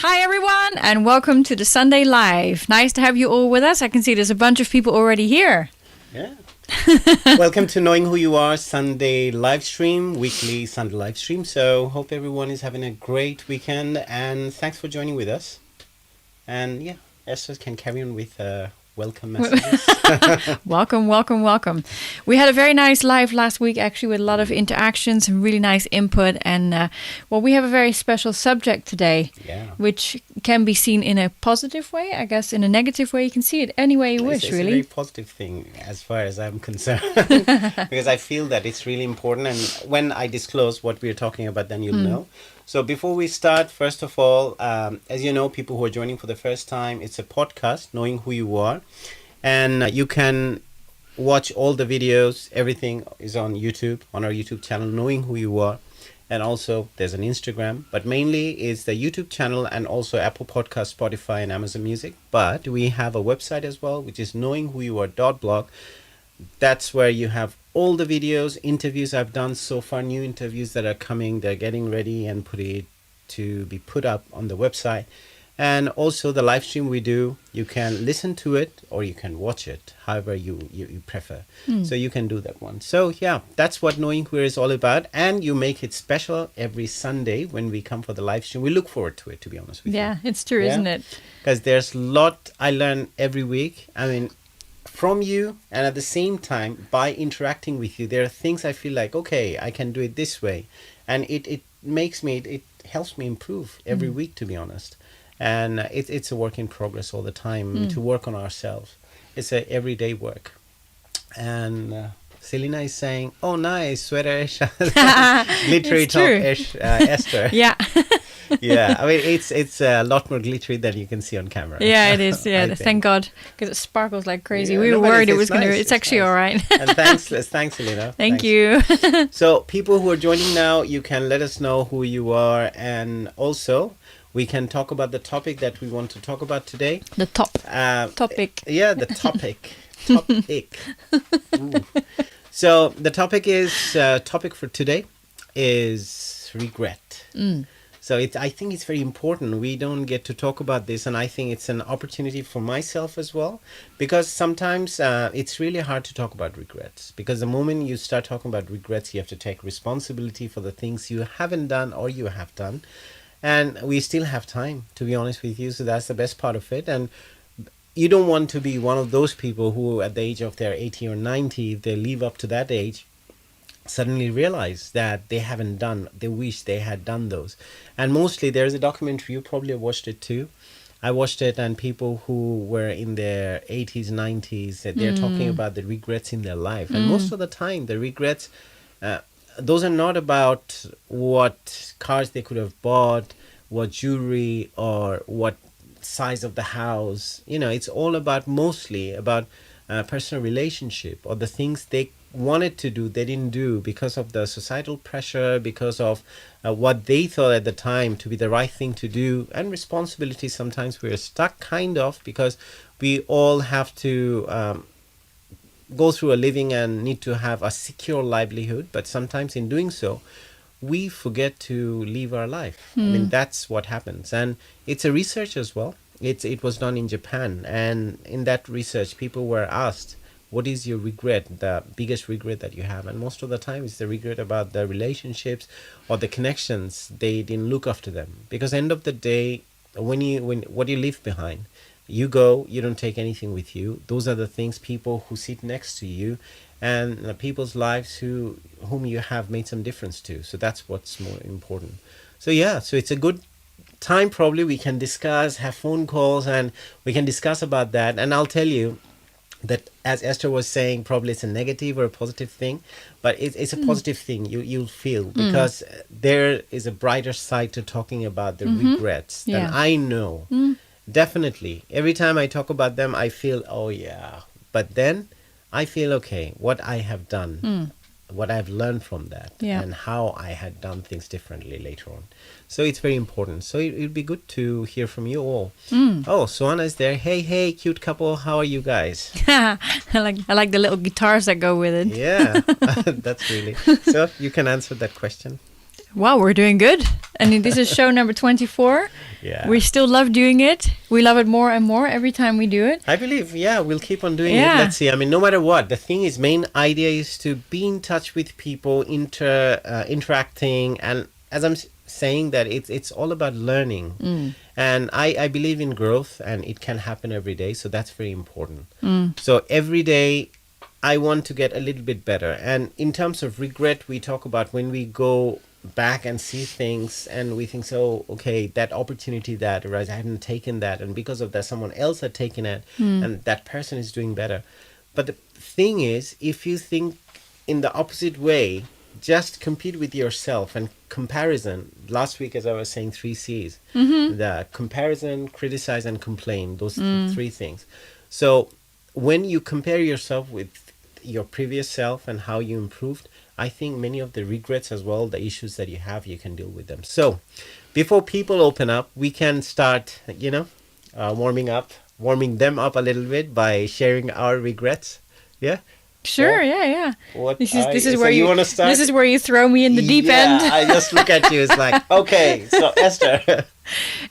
Hi everyone, and welcome to the Sunday Live. Nice to have you all with us. I can see there's a bunch of people already here. Yeah. Welcome to Knowing Who You Are Sunday Livestream, weekly Sunday Livestream. So hope everyone is having a great weekend, and thanks for joining with us. And yeah, Esther can carry on with welcome messages. Welcome. We had a very nice live last week, actually, with a lot of interactions and really nice input. And we have a very special subject today, which can be seen in a positive way. I guess in a negative way, you can see it any way you wish, it's really. It's a very positive thing as far as I'm concerned, because I feel that it's really important. And when I disclose what we're talking about, then you'll know. So before we start, first of all, as you know, people who are joining for the first time, it's a podcast, Knowing Who You Are. And you can watch all the videos. Everything is on YouTube, on our YouTube channel, Knowing Who You Are. And also there's an Instagram, but mainly is the YouTube channel and also Apple Podcast, Spotify, and Amazon Music. But we have a website as well, which is knowingwhoyouare.blog. That's where you have all the videos, interviews I've done so far, new interviews that are coming. They're getting ready and to be put up on the website. And also the live stream we do, you can listen to it or you can watch it, however you prefer. So you can do that one. So yeah, that's what Knowing Who You Are is all about. And you make it special every Sunday when we come for the live stream. We look forward to it, to be honest with you. Yeah, it's true, isn't it? Because there's a lot I learn every week. I mean, from you, and at the same time, by interacting with you, there are things I feel like, okay, I can do it this way. And it helps me improve every week, to be honest. And it's a work in progress all the time to work on ourselves. It's a everyday work. And Selena is saying, oh, nice, sweater, glittery top, Esther. Yeah. Yeah, I mean, it's a lot more glittery than you can see on camera. Yeah, it is. Yeah, thank God, because it sparkles like crazy. We were worried it was going to. It's actually nice. All right. And thanks, Elena. Thank you. So, people who are joining now, you can let us know who you are, and also we can talk about the topic that we want to talk about today. The topic. Yeah, the topic. Topic. So the topic for today is regret. So I think it's very important. We don't get to talk about this, and I think it's an opportunity for myself as well, because sometimes it's really hard to talk about regrets, because the moment you start talking about regrets, you have to take responsibility for the things you haven't done or you have done. And we still have time, to be honest with you, so that's the best part of it. And you don't want to be one of those people who at the age of their 80 or 90, if they live up to that age, suddenly realize that they wish they had done those. And mostly there's a documentary, you probably have watched it too. I watched it, and people who were in their 80s, 90s, they're talking about the regrets in their life. And most of the time, the regrets, those are not about what cars they could have bought, what jewelry, or what size of the house. You know, it's all about mostly about personal relationship, or the things they wanted to do, they didn't do because of the societal pressure, because of what they thought at the time to be the right thing to do, and responsibility. Sometimes we're stuck kind of, because we all have to go through a living and need to have a secure livelihood, but sometimes in doing so we forget to live our life. I mean, that's what happens. And it's a research as well. It was done in Japan, and in that research people were asked, what is your regret, the biggest regret that you have? And most of the time it's the regret about the relationships or the connections. They didn't look after them, because end of the day, when what you leave behind, you go, you don't take anything with you. Those are the things, people who sit next to you, and people's lives whom you have made some difference to. So that's what's more important. So yeah, so it's a good time. Probably we can discuss, have phone calls, and we can discuss about that. And I'll tell you that, as Esther was saying, probably it's a negative or a positive thing, but it's a positive thing you'll feel, because there is a brighter side to talking about the regrets than I know. Definitely. Every time I talk about them, I feel, oh yeah. But then I feel, okay, what I have done, what I've learned from that, and how I had done things differently later on. So it's very important. So it would be good to hear from you all. Oh, Suana's there. Hey, cute couple. How are you guys? I like the little guitars that go with it. Yeah, that's really. So you can answer that question. Wow, we're doing good. And this is show number 24. Yeah. We still love doing it. We love it more and more every time we do it. I believe, we'll keep on doing it. Let's see. I mean, no matter what, the thing is, main idea is to be in touch with people, interacting. And as I'm saying that, it's all about learning. And I believe in growth, and it can happen every day. So that's very important. So every day, I want to get a little bit better. And in terms of regret, we talk about when we go back and see things and we think, so okay, that opportunity that arose, I hadn't taken that, and because of that someone else had taken it, and that person is doing better. But the thing is, if you think in the opposite way, just compete with yourself. And comparison, last week, as I was saying, 3 C's, the comparison, criticize, and complain, those 3 things. So when you compare yourself with your previous self and how you improved, I think many of the regrets as well, the issues that you have, you can deal with them. So before people open up, we can start, warming them up a little bit by sharing our regrets. Yeah? Sure, yeah. This is where you want to start? This is where you throw me in the deep end. I just look at you, it's like, okay, so Esther.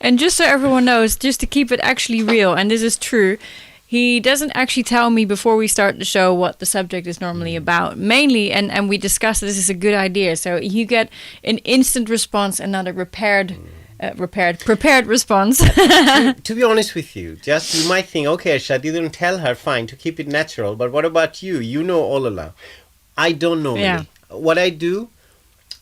And just so everyone knows, just to keep it actually real, and this is true, he doesn't actually tell me before we start the show what the subject is normally about. Mainly, and we discussed this is a good idea. So you get an instant response and not a prepared response. To be honest with you, you might think, okay, Ershad didn't tell her, fine, to keep it natural. But what about you? You know all along. I don't know. Yeah. What I do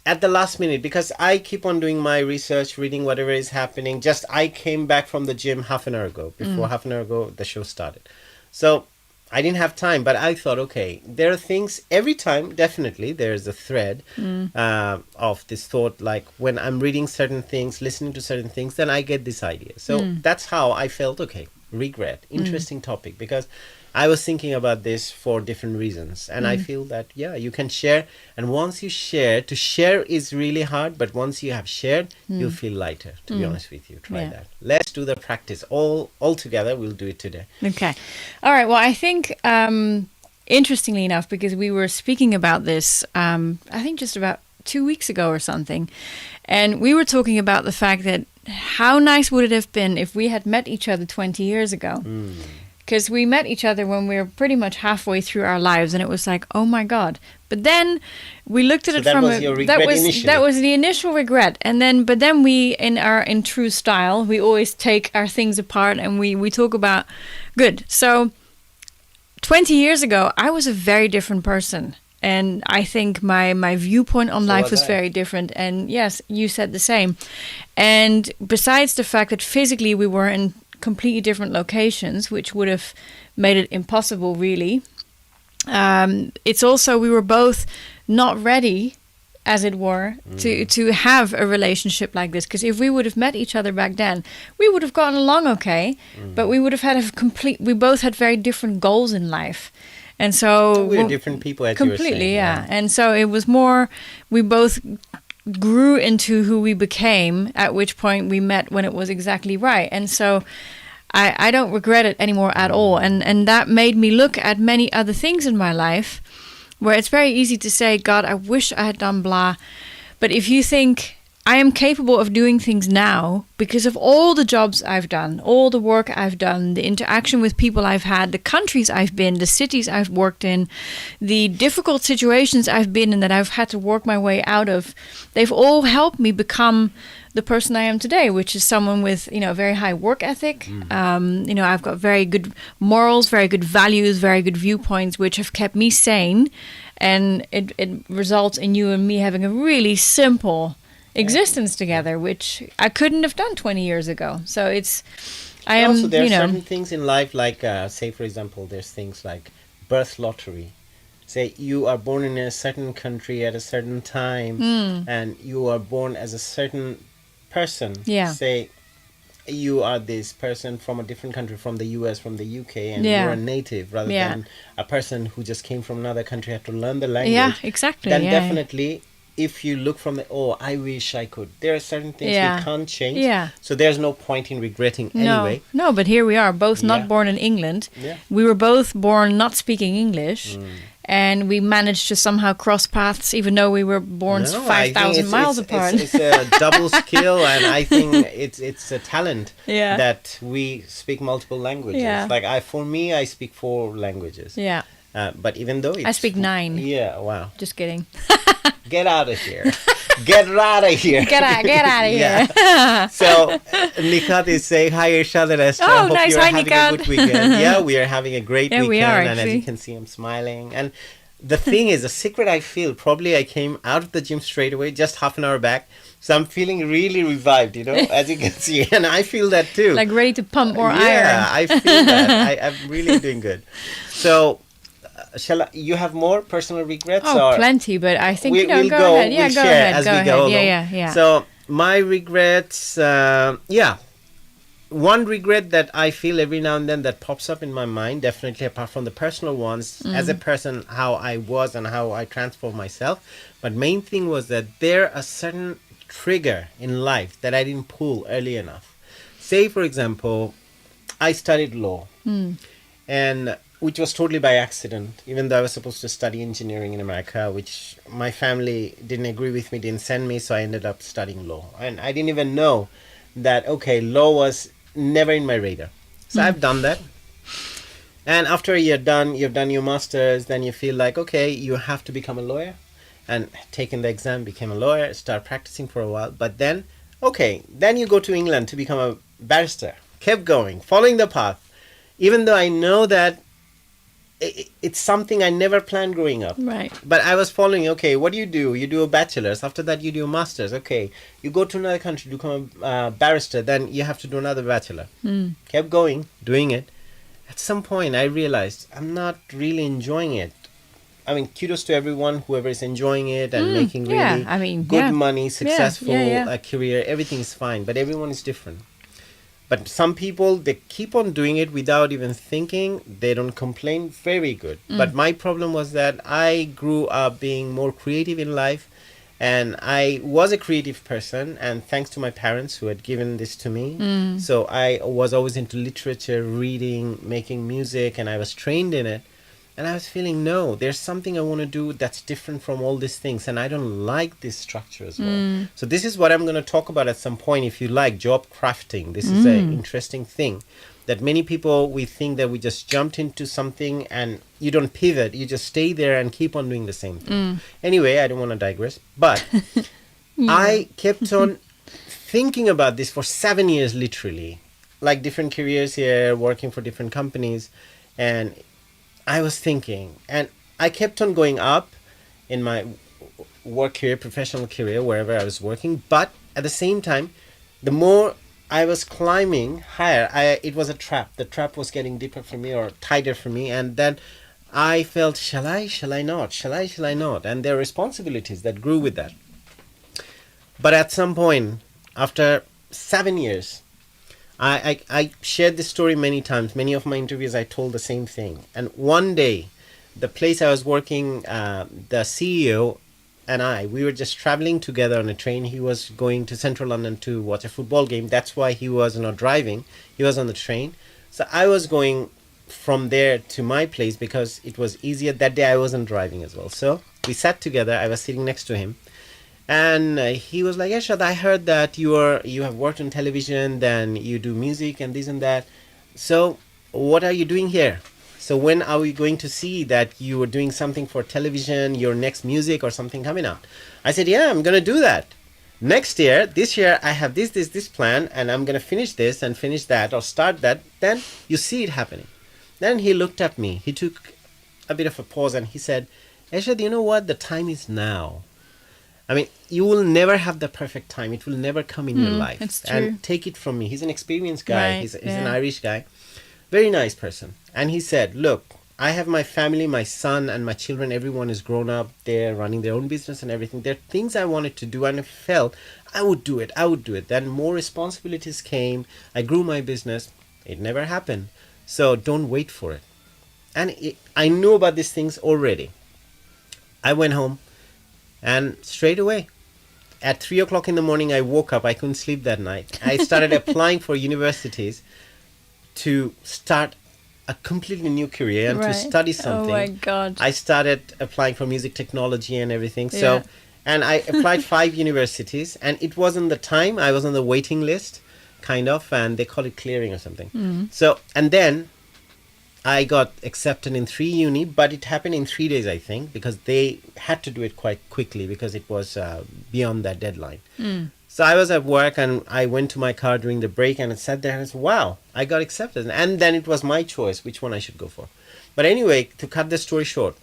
at the last minute, because I keep on doing my research, reading whatever is happening. I came back from the gym half an hour ago. Half an hour ago, the show started. So I didn't have time, but I thought, okay, there are things every time, definitely, there's a thread of this thought, like when I'm reading certain things, listening to certain things, then I get this idea. So that's how I felt, okay, regret, interesting topic, because I was thinking about this for different reasons. And I feel that, you can share. And once you share, to share is really hard. But once you have shared, you'll feel lighter, to be honest with you. Try that. Let's do the practice all together. We'll do it today. Okay. All right. Well, I think, interestingly enough, because we were speaking about this, I think just about 2 weeks ago or something. And we were talking about the fact that how nice would it have been if we had met each other 20 years ago? Because we met each other when we were pretty much halfway through our lives, and it was like, oh my God. But then we looked at it from that was the initial regret. And then, but then we, in true style, we always take our things apart and we talk about good. So 20 years ago, I was a very different person. And I think my viewpoint on life was very different. And yes, you said the same. And besides the fact that physically we were in completely different locations, which would have made it impossible, really. It's also, we were both not ready, as it were, to have a relationship like this. Because if we would have met each other back then, we would have gotten along okay, but we would have had we both had very different goals in life. And so we're different people, as completely, you were saying. Yeah. And so it was more, we both grew into who we became, at which point we met when it was exactly right. And so I don't regret it anymore at all. And that made me look at many other things in my life where it's very easy to say, God, I wish I had done blah. But if you think, I am capable of doing things now because of all the jobs I've done, all the work I've done, the interaction with people I've had, the countries I've been, the cities I've worked in, the difficult situations I've been in that I've had to work my way out of, they've all helped me become the person I am today, which is someone with, very high work ethic. I've got very good morals, very good values, very good viewpoints, which have kept me sane. And it results in you and me having a really simple existence together, which I couldn't have done 20 years ago. So there are certain things in life, like say for example, there's things like birth lottery. Say you are born in a certain country at a certain time, and you are born as a certain person. Say you are this person from a different country, from the US, from the UK, and you're a native rather than a person who just came from another country, had to learn the language. Yeah, exactly. Then definitely, if you look from I wish I could. There are certain things we can't change. So there's no point in regretting anyway. No, but here we are, both not born in England. We were both born not speaking English. and we managed to somehow cross paths, even though we were born 5,000 miles apart. It's a double skill, and I think it's a talent that we speak multiple languages. Like for me, I speak 4 languages. Yeah. But even though I speak 9. Yeah, wow. Just kidding. Get out of here. Get out of here. Get out of here. So, Nikat is saying, hi, Ershad and Esther. Oh, Hope nice. you're Hi, having Nikat. a good weekend. Yeah, we are having a great weekend. We are, and as you can see, I'm smiling. And the thing is, the secret I feel, probably I came out of the gym straight away, just half an hour back. So I'm feeling really revived, as you can see. And I feel that too. Like ready to pump more iron. Yeah, I feel that. I'm really doing good. So, you have more personal regrets? Oh, plenty, but I think, we'll go ahead. Yeah, we'll go share ahead. as Go we ahead. go Yeah. So, my regrets, one regret that I feel every now and then that pops up in my mind, definitely apart from the personal ones, as a person, how I was and how I transformed myself. But main thing was that there a certain trigger in life that I didn't pull early enough. Say, for example, I studied law, and which was totally by accident, even though I was supposed to study engineering in America, which my family didn't agree with me, didn't send me, so I ended up studying law. And I didn't even know that, law was never in my radar. So I've done that. And after a year done, you've done your master's, then you feel like, you have to become a lawyer. And taking the exam, became a lawyer, start practicing for a while. But then, then you go to England to become a barrister. Kept going, following the path. Even though I know that it's something I never planned growing up. Right. But I was following, what do? You do a bachelor's. After that, you do a master's. You go to another country to become a barrister. Then you have to do another bachelor. Kept going, doing it. At some point, I realized I'm not really enjoying it. I mean, kudos to everyone, whoever is enjoying it and making really good money, successful career. Everything is fine, but everyone is different. But some people, they keep on doing it without even thinking. They don't complain. Very good. But my problem was that I grew up being more creative in life. And I was a creative person. And thanks to my parents who had given this to me. So I was always into literature, reading, making music. And I was trained in it. And I was feeling, no, there's something I want to do that's different from all these things. And I don't like this structure as well. So this is what I'm going to talk about at some point. If you like job crafting, this is an interesting thing. That many people, we think that we just jumped into something and you don't pivot. You just stay there and keep on doing the same thing. Anyway, I don't want to digress. But I kept on thinking about this for 7 years, literally. Like different careers here, working for different companies. And I was thinking, and I kept on going up in my work career, professional career, wherever I was working. But at the same time, the more I was climbing higher, it was a trap. The trap was getting deeper for me or tighter for me. And then I felt, shall I not? And there are responsibilities that grew with that. But at some point, after 7 years, I shared this story many times. Many of my interviews, I told the same thing. And one day, the place I was working, the CEO and we were just traveling together on a train. He was going to Central London to watch a football game. That's why he was not driving. He was on the train. So I was going from there to my place because it was easier. That day I wasn't driving as well. So we sat together. I was sitting next to him. And he was like, Ershad, I heard that you have worked on television, then you do music and this and that. So what are you doing here? So when are we going to see that you are doing something for television, your next music or something coming out? I said, yeah, I'm going to do that. This year, I have this plan, and I'm going to finish this and finish that or start that. Then you see it happening. Then he looked at me. He took a bit of a pause and he said, Ershad, you know what? The time is now. I mean, you will never have the perfect time. It will never come in your life. It's true. And take it from me. He's an experienced guy. Right, He's an Irish guy. Very nice person. And he said, look, I have my family, my son and my children. Everyone is grown up. They're running their own business and everything. There are things I wanted to do and I felt I would do it. Then more responsibilities came. I grew my business. It never happened. So don't wait for it. And I knew about these things already. I went home. And straight away, at 3 o'clock in the morning, I woke up. I couldn't sleep that night. I started applying for universities to start a completely new career and to study something. Oh my God. I started applying for music technology and everything. So, and I applied 5 universities, and it wasn't the time. I was on the waiting list, kind of, and they call it clearing or something. So, and then I got accepted in 3 uni, but it happened in 3 days, I think, because they had to do it quite quickly because it was beyond that deadline. So I was at work and I went to my car during the break and I sat there and I said, wow, I got accepted. And then it was my choice which one I should go for. But anyway, to cut the story short,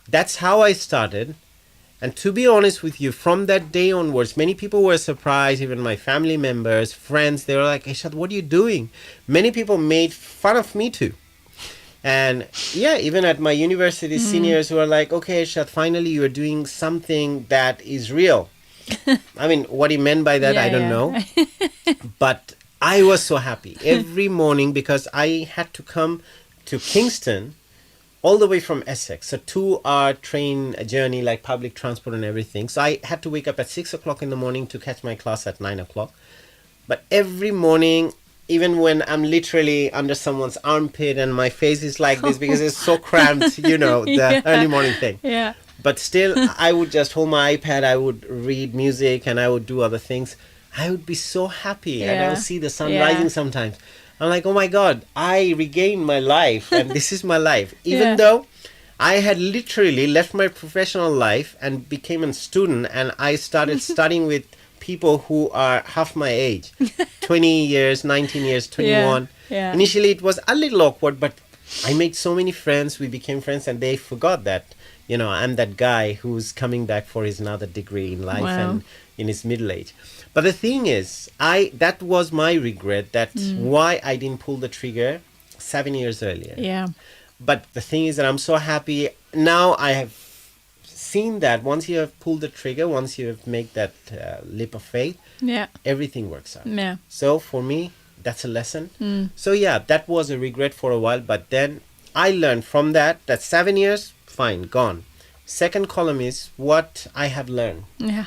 that's how I started. And to be honest with you, from that day onwards, many people were surprised, even my family members, friends, they were like, Ershad, what are you doing? Many people made fun of me too. And yeah, even at my university, seniors were like, okay, Ershad, finally you're doing something that is real. I mean, what he meant by that, I don't know. But I was so happy every morning because I had to come to Kingston all the way from Essex. So 2-hour train journey, like public transport and everything. So I had to wake up at 6 o'clock in the morning to catch my class at 9 o'clock. But every morning, even when I'm literally under someone's armpit and my face is like this because it's so cramped, you know, the early morning thing. Yeah. But still, I would just hold my iPad, I would read music, and I would do other things. I would be so happy, and I would see the sun rising sometimes. I'm like, oh my God, I regained my life, and this is my life. Even though I had literally left my professional life and became a student, and I started studying with people who are half my age, 20 years, 19 years, 21. Initially, it was a little awkward, but I made so many friends, we became friends, and they forgot that. You know, I'm that guy who's coming back for his another degree in life and in his middle age. But the thing is, that was my regret. That's why I didn't pull the trigger 7 years earlier. Yeah. But the thing is that I'm so happy. Now I have seen that once you have pulled the trigger, once you have made that leap of faith, everything works out. Yeah. So for me, that's a lesson. So yeah, that was a regret for a while. But then I learned from that 7 years, fine, gone. Second column is what I have learned. Yeah.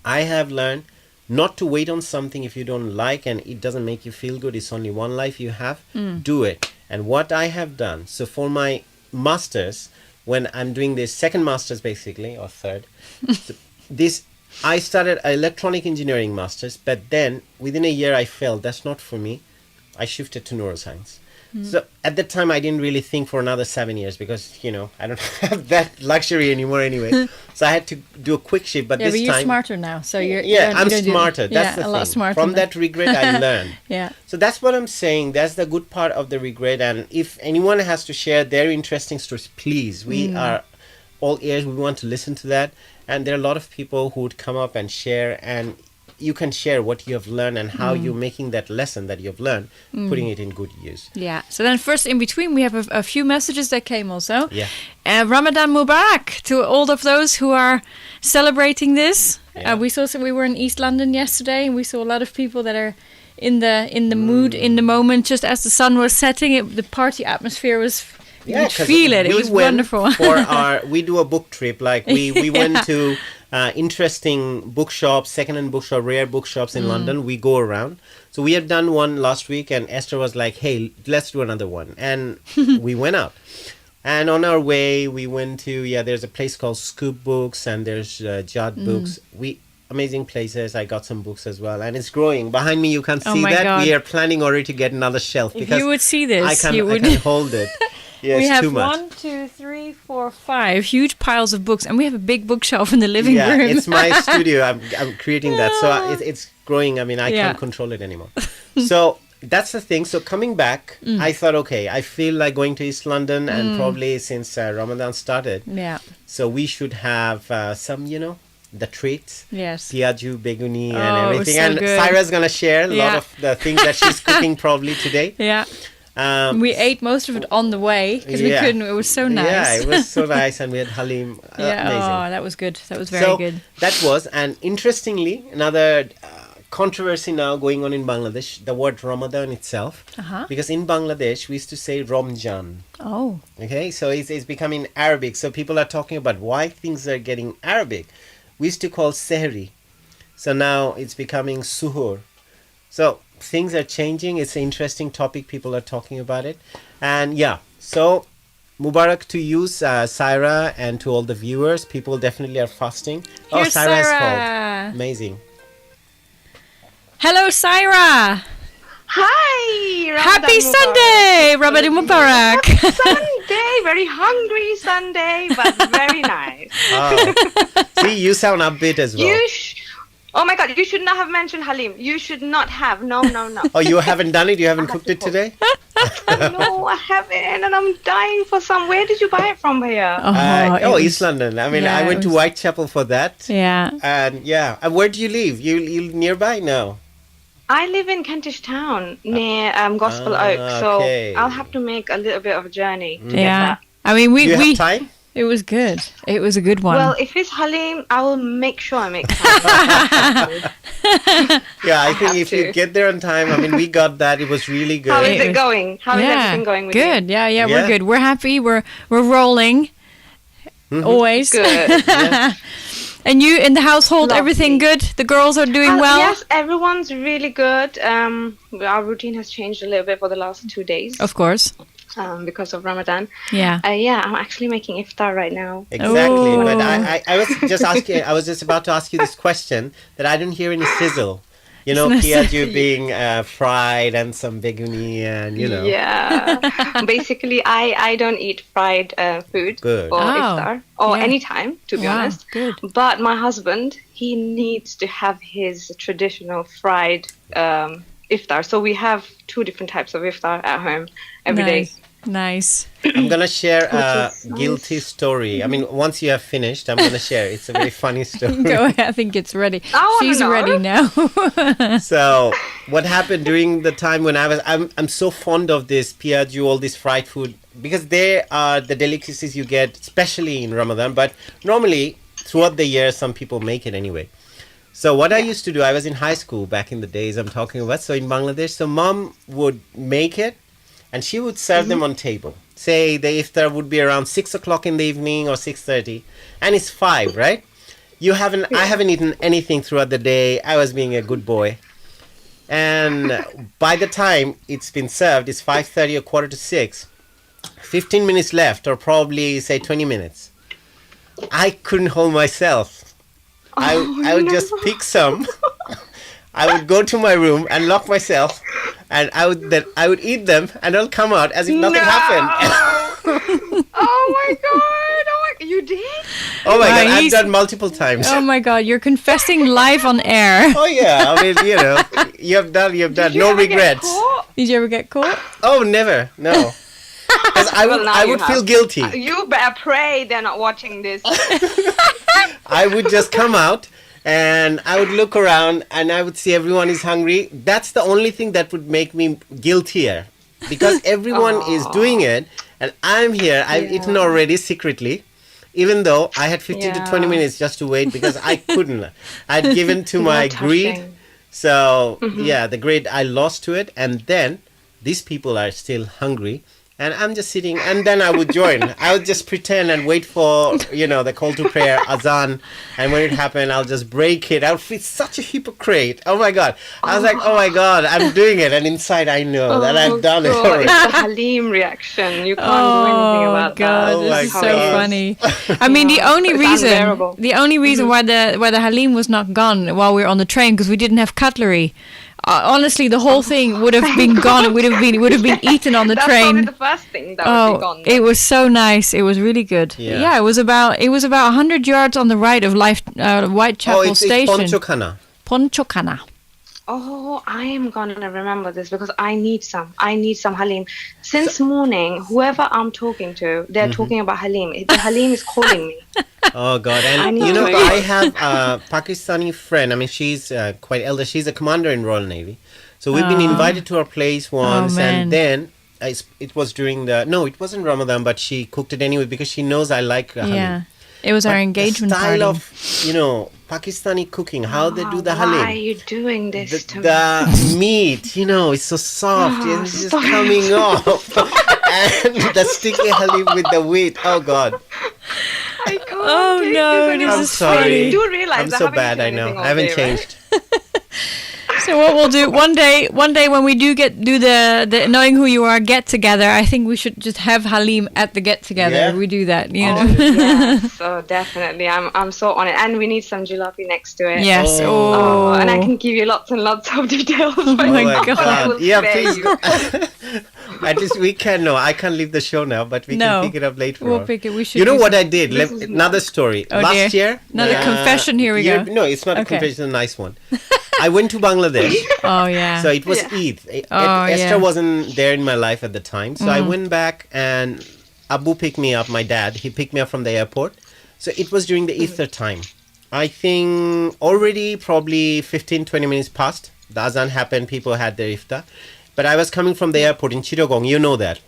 I have learned not to wait on something if you don't like and it doesn't make you feel good. It's only one life you have. Do it. And what I have done, so for my masters, when I'm doing this second masters basically, or third, so I started electronic engineering masters, but then within a year I felt that's not for me. I shifted to neuroscience. So at that time, I didn't really think for another 7 years because, you know, I don't have that luxury anymore anyway. So I had to do a quick shift. But this time... you're smarter now. So you're... I'm smarter. That's the thing. Lot smarter from that regret, I learned. So that's what I'm saying. That's the good part of the regret. And if anyone has to share their interesting stories, please. We are all ears. We want to listen to that. And there are a lot of people who would come up and share, and you can share what you have learned and how you're making that lesson that you've learned, putting it in good use. Yeah. So then first in between, we have a few messages that came also. Yeah. Ramadan Mubarak to all of those who are celebrating this. Yeah. We were in East London yesterday and we saw a lot of people that are in the mood, in the moment, just as the sun was setting. The party atmosphere was... You could feel it. It was wonderful. We do a book trip. Like we went to interesting bookshops, second-hand bookshop, rare bookshops in London. We go around. So we had done one last week, and Esther was like, "Hey, let's do another one." And we went out. And on our way, we went to there's a place called Scoop Books, and there's Judd Books. Amazing places. I got some books as well, and it's growing. Behind me, you can see that. God. We are planning already to get another shelf because if you would see this, I can hold it. Yeah, we have 1, 2, 3, 4, 5 huge piles of books, and we have a big bookshelf in the living room. Yeah, it's my studio. I'm creating that, so it's growing. I mean, I can't control it anymore. So that's the thing. So coming back, I thought, okay, I feel like going to East London, and probably since Ramadan started, so we should have some, the treats. Yes. Piaju, beguni, and everything. So and good. Syra's gonna share a lot of the things that she's cooking probably today. Yeah. We ate most of it on the way because we couldn't. It was so nice. Yeah, it was so nice, and we had halim. Amazing. Oh, that was good. That was very good. That was, and interestingly, another controversy now going on in Bangladesh. The word Ramadan itself, because in Bangladesh we used to say Ramjan. Oh. Okay, so it's becoming Arabic. So people are talking about why things are getting Arabic. We used to call Sehri, so now it's becoming Suhoor. So things are changing. It's an interesting topic. People are talking about it. And yeah, so Mubarak to you, Saira, and to all the viewers. People definitely are fasting. Here's Saira's Saira. called. Amazing. Hello, Saira. Hi! Ramadan Happy Mubarak. Sunday, Ramadan Mubarak. Happy Sunday, very hungry Sunday, but very nice. Oh. See, you sound upbeat as well. Oh my God, you should not have mentioned Halim. You should not have. No. Oh, you haven't done it? You haven't cooked it today? No, I haven't, and I'm dying for some. Where did you buy it from here? East London. I mean, I went to Whitechapel for that. Yeah. And and where do you live? You nearby now? I live in Kentish Town near Gospel Oak, so I'll have to make a little bit of a journey to get that. I mean, Do you have time? It was good. It was a good one. Well, if it's Halim, I will make sure I make time. Yeah, I think if you get there on time, I mean, we got that. It was really good. How is it going? How is everything going with you? Good. Yeah, we're good. We're happy. We're rolling. Always. Good. And you in the household, Lovely. Everything good? The girls are doing well? Yes, everyone's really good. Our routine has changed a little bit for the last 2 days. Of course. Because of Ramadan. Yeah. I'm actually making iftar right now. Exactly. Ooh. But I was just asking, I was just about to ask you this question that I didn't hear any sizzle. You know, piaju being fried and some beguni and, you know. Yeah. Basically, I don't eat fried food Good. for iftar or any time, to be honest. Good. But my husband, he needs to have his traditional fried iftar. So we have 2 different types of iftar at home every day. Nice. I'm going to share a guilty story. I mean, once you have finished, I'm going to share. It's a very funny story. Go ahead. I think it's ready. I wanna She's know. ready now. So, what happened during the time when I'm so fond of this piaju, all this fried food, because they are the delicacies you get, especially in Ramadan, but normally throughout the year, some people make it anyway. So what I used to do, I was in high school back in the days I'm talking about, so in Bangladesh, so mom would make it and she would serve them on table. Say the iftar would be around 6 o'clock in the evening or 6:30 and it's 5, right? I haven't eaten anything throughout the day. I was being a good boy. And by the time it's been served, it's 5:30 or 5:45, 15 minutes left or probably say 20 minutes. I couldn't hold myself. I would just pick some. I would go to my room and lock myself, and I would eat them, and I'll come out as if nothing happened. Oh my God! You did? Oh my God! I've done multiple times. Oh my God! You're confessing live on air. Oh yeah! I mean, you know, you have done. No regrets. Did you ever get caught? Oh, never. No. Because I would feel guilty. You better pray they're not watching this. I would just come out and I would look around and I would see everyone is hungry. That's the only thing that would make me guiltier. Because everyone is doing it and I'm here. I've eaten already secretly. Even though I had 15 to 20 minutes just to wait because I couldn't. I'd given to my greed. So, the greed, I lost to it. And then these people are still hungry. And I'm just sitting, and then I would join. I would just pretend and wait for, the call to prayer, azan. And when it happened, I'll just break it. I'll feel such a hypocrite. Oh my God. I was like, oh my God, I'm doing it. And inside I know that I've done it already. It's the Halim reaction. You can't do anything about God, that. Oh my this is so God. funny. I mean, the only unbearable. reason why the Halim was not gone while we were on the train, because we didn't have cutlery. Honestly, the whole thing would have been gone. It would have been eaten on the That's train. probably the first thing that would be gone. It was so nice. It was really good. Yeah. It was about 100 yards on the right of Whitechapel Station. It's Ponchokana. Ponchokana. Oh, I am gonna remember this because I need some Halim. Since morning, whoever I'm talking to, they're talking about Halim. The Halim is calling me. Oh God! And I have a Pakistani friend. I mean, she's quite elder. She's a commander in Royal Navy. So we've been invited to her place once, and then it was during it wasn't Ramadan, but she cooked it anyway because she knows I like Halim. Yeah, it was our engagement the style party. of Pakistani cooking, how they do the Halim. Why are you doing this to me? The meat, it's so soft. It's just coming off. And the sticky Halim with the wheat. Oh God. I can't Oh, take no, this this anymore. is funny. You do realize I'm so bad, I know. I haven't changed. So what we'll do one day when we do the Knowing Who You Are get together, I think we should just have Halim at the get together. Yeah. We do that, you know. Yes, so definitely. I'm so on it. And we need some jalapeno next to it. Yes. Oh, and I can give you lots and lots of details. Oh my I God. will Yeah, spare please. you. At least we can know. I can't leave the show now, but we can pick it up later. We'll pick it. We should. You know what I did? Another story. Oh, Last year. Another confession. Here we go. No, it's not a confession. It's a nice one. I went to Bangladesh. Oh yeah. So it was Eid. Esther wasn't there in my life at the time. So I went back and Abu picked me up, my dad. He picked me up from the airport. So it was during the Iftar time. I think already probably 15-20 minutes past. The Azan happened. People had their Iftar. But I was coming from the airport in Chittagong. You know that.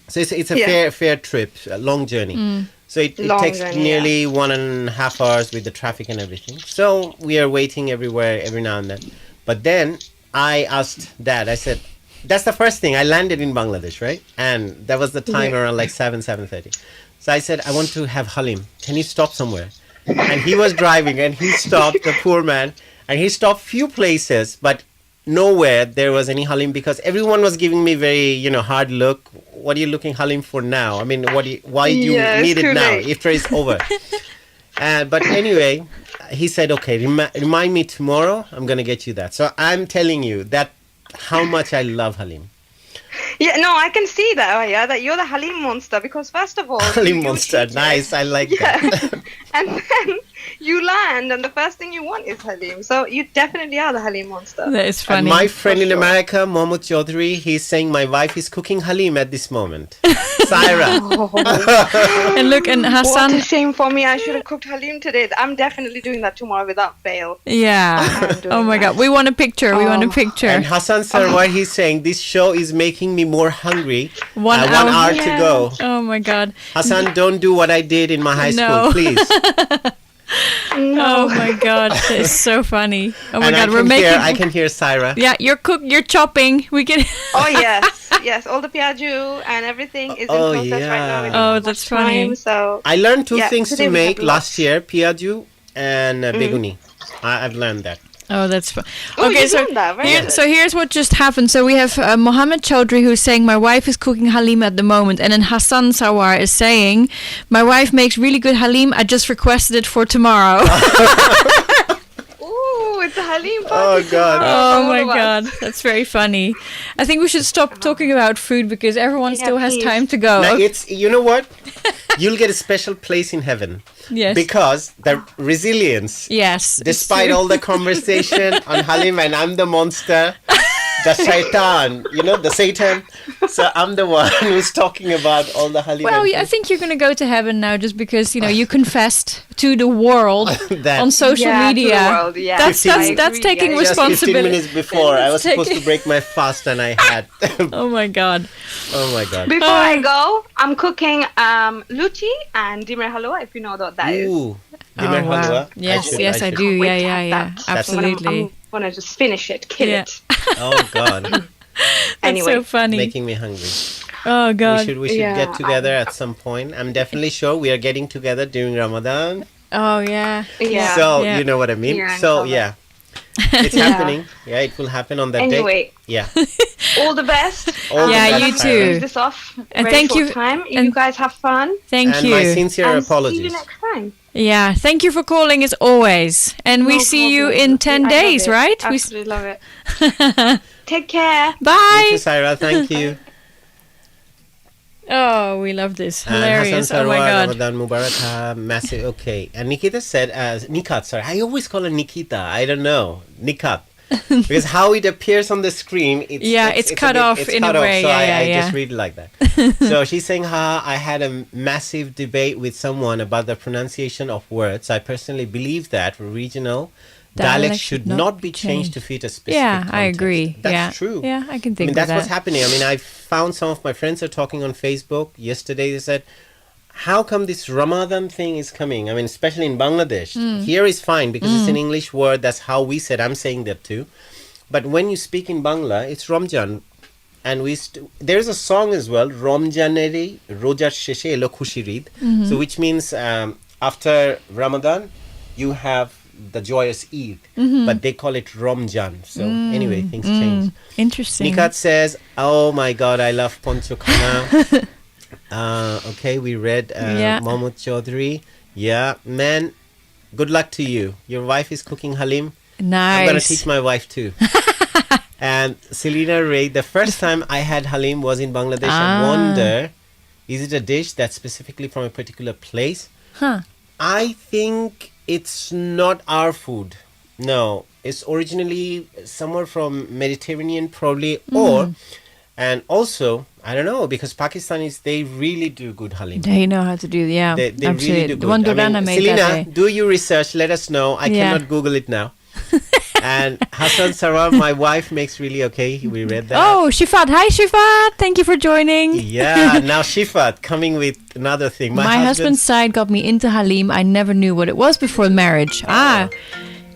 So it's a fair trip, a long journey. So it takes nearly 1.5 hours with the traffic and everything. So we are waiting everywhere every now and then. But then I asked Dad, I said, that's the first thing. I landed in Bangladesh, right? And that was the time around like 7:30. So I said, I want to have Halim. Can you stop somewhere? And he was driving and he stopped, the poor man. And he stopped few places, but nowhere there was any Halim because everyone was giving me very, hard look. What are you looking Halim for now? I mean, why do you need it now? Iftar is over. But anyway, he said, okay, remind me tomorrow. I'm going to get you that. So I'm telling you that how much I love Halim. Yeah, no, I can see that, that you're the Halim monster because first of all... Halim monster, nice, I like that. And then you land and the first thing you want is Halim. So you definitely are the Halim monster. That is funny. And my friend in America, Mohammed Chaudhry, he's saying my wife is cooking Halim at this moment. Saira. And look, and Hassan... What a shame for me. I should have cooked Halim today. I'm definitely doing that tomorrow without fail. Yeah. Oh my God. We want a picture. And Hassan Sarwar, he's saying this show is making me more hungry. 1 hour to go. Oh my God. Hassan, don't do what I did in my high school, please. No. Oh my God, it's so funny. Oh my and God, I can hear Saira. Yeah, you're chopping. We can. Oh yes. All the piaju and everything is in process right now. Oh, that's funny. So I learned two things to make last year: piaju and beguni. I've learned that. Oh, that's fun. Okay, so here's what just happened. So we have Mohammed Chaudhry who's saying, my wife is cooking Halim at the moment. And then Hassan Sawar is saying, my wife makes really good Halim. I just requested it for tomorrow. Ooh, it's a Halim party. Oh, God. Oh, my God. That's very funny. I think we should stop talking about food because everyone still has time to go. Now, you know what? You'll get a special place in heaven. Yes. Because the resilience. Yes. Despite all the conversation on Halim and I'm the monster, the shaitan, the Satan. So I'm the one who's talking about all the Halim. Well, I think you're going to go to heaven now just because, you confessed to the world on social media. To the world, yeah. That's taking responsibility. Just 15 minutes before, I was supposed to break my fast and I had. Oh my God. Oh my God. Before I go, I'm cooking luchi and dimmer halwa, if you know what that is. Ooh. Dimmer halwa. Yes, I do. Yeah. Absolutely. I'm going to just finish it, kill it. Oh God. Anyway. That's so funny. Making me hungry. Oh God. We should get together at some point. I'm definitely sure we are getting together during Ramadan. Oh yeah. So you know what I mean. It's happening. Yeah, it will happen on that day. Anyway. Yeah. All the best. You too. Finish this off. And thank you. You guys have fun. Thank you. And my sincere apologies. See you next time. Yeah, thank you for calling as always. And we see you in 10 days, right? Absolutely love it. Take care. Bye. You too, Saira. Thank you. Oh, we love this. Hilarious. Oh my God. Ramadan Mubarak. Massive. Okay. And Nikita said, Nikat, sorry. I always call her Nikita. I don't know. Nikat. Because how it appears on the screen, it's cut off in a way. So I just read it like that. So she's saying, I had a massive debate with someone about the pronunciation of words. I personally believe that regional dialect should not be changed to fit a specific context. I agree. That's true. Yeah, I can think of that. That's what's happening. I mean, I found some of my friends are talking on Facebook. Yesterday they said, how come this Ramadan thing is coming? I mean, especially in Bangladesh. Here is fine because it's an English word. That's how we said. I'm saying that too. But when you speak in Bangla, it's Ramjan. And there's a song as well, Ramjaneri Rojar Sheshe Elo Khushi Rid. So which means after Ramadan, you have the joyous Eid, but they call it Ramjan. So anyway, things change. Interesting. Nikat says, oh my God, I love Poncho Khana. Okay, we read Mahmoud Chaudhary. Yeah, man, good luck to you. Your wife is cooking halim. Nice. I'm going to teach my wife too. And Selena Ray, the first time I had halim was in Bangladesh. I wonder, is it a dish that's specifically from a particular place? I think it's not our food. No, it's originally somewhere from Mediterranean probably, and also, I don't know, because Pakistanis, they really do good halim. They know how to do, They absolutely. really do The one good. Durana made Selena, that day. do your research, let us know. I cannot Google it now. And Hassan Sarwar, my wife, makes really okay. We read that. Oh, Shifat. Hi, Shifat. Thank you for joining. Yeah, now Shifat coming with another thing. My husband's side got me into halim. I never knew what it was before marriage.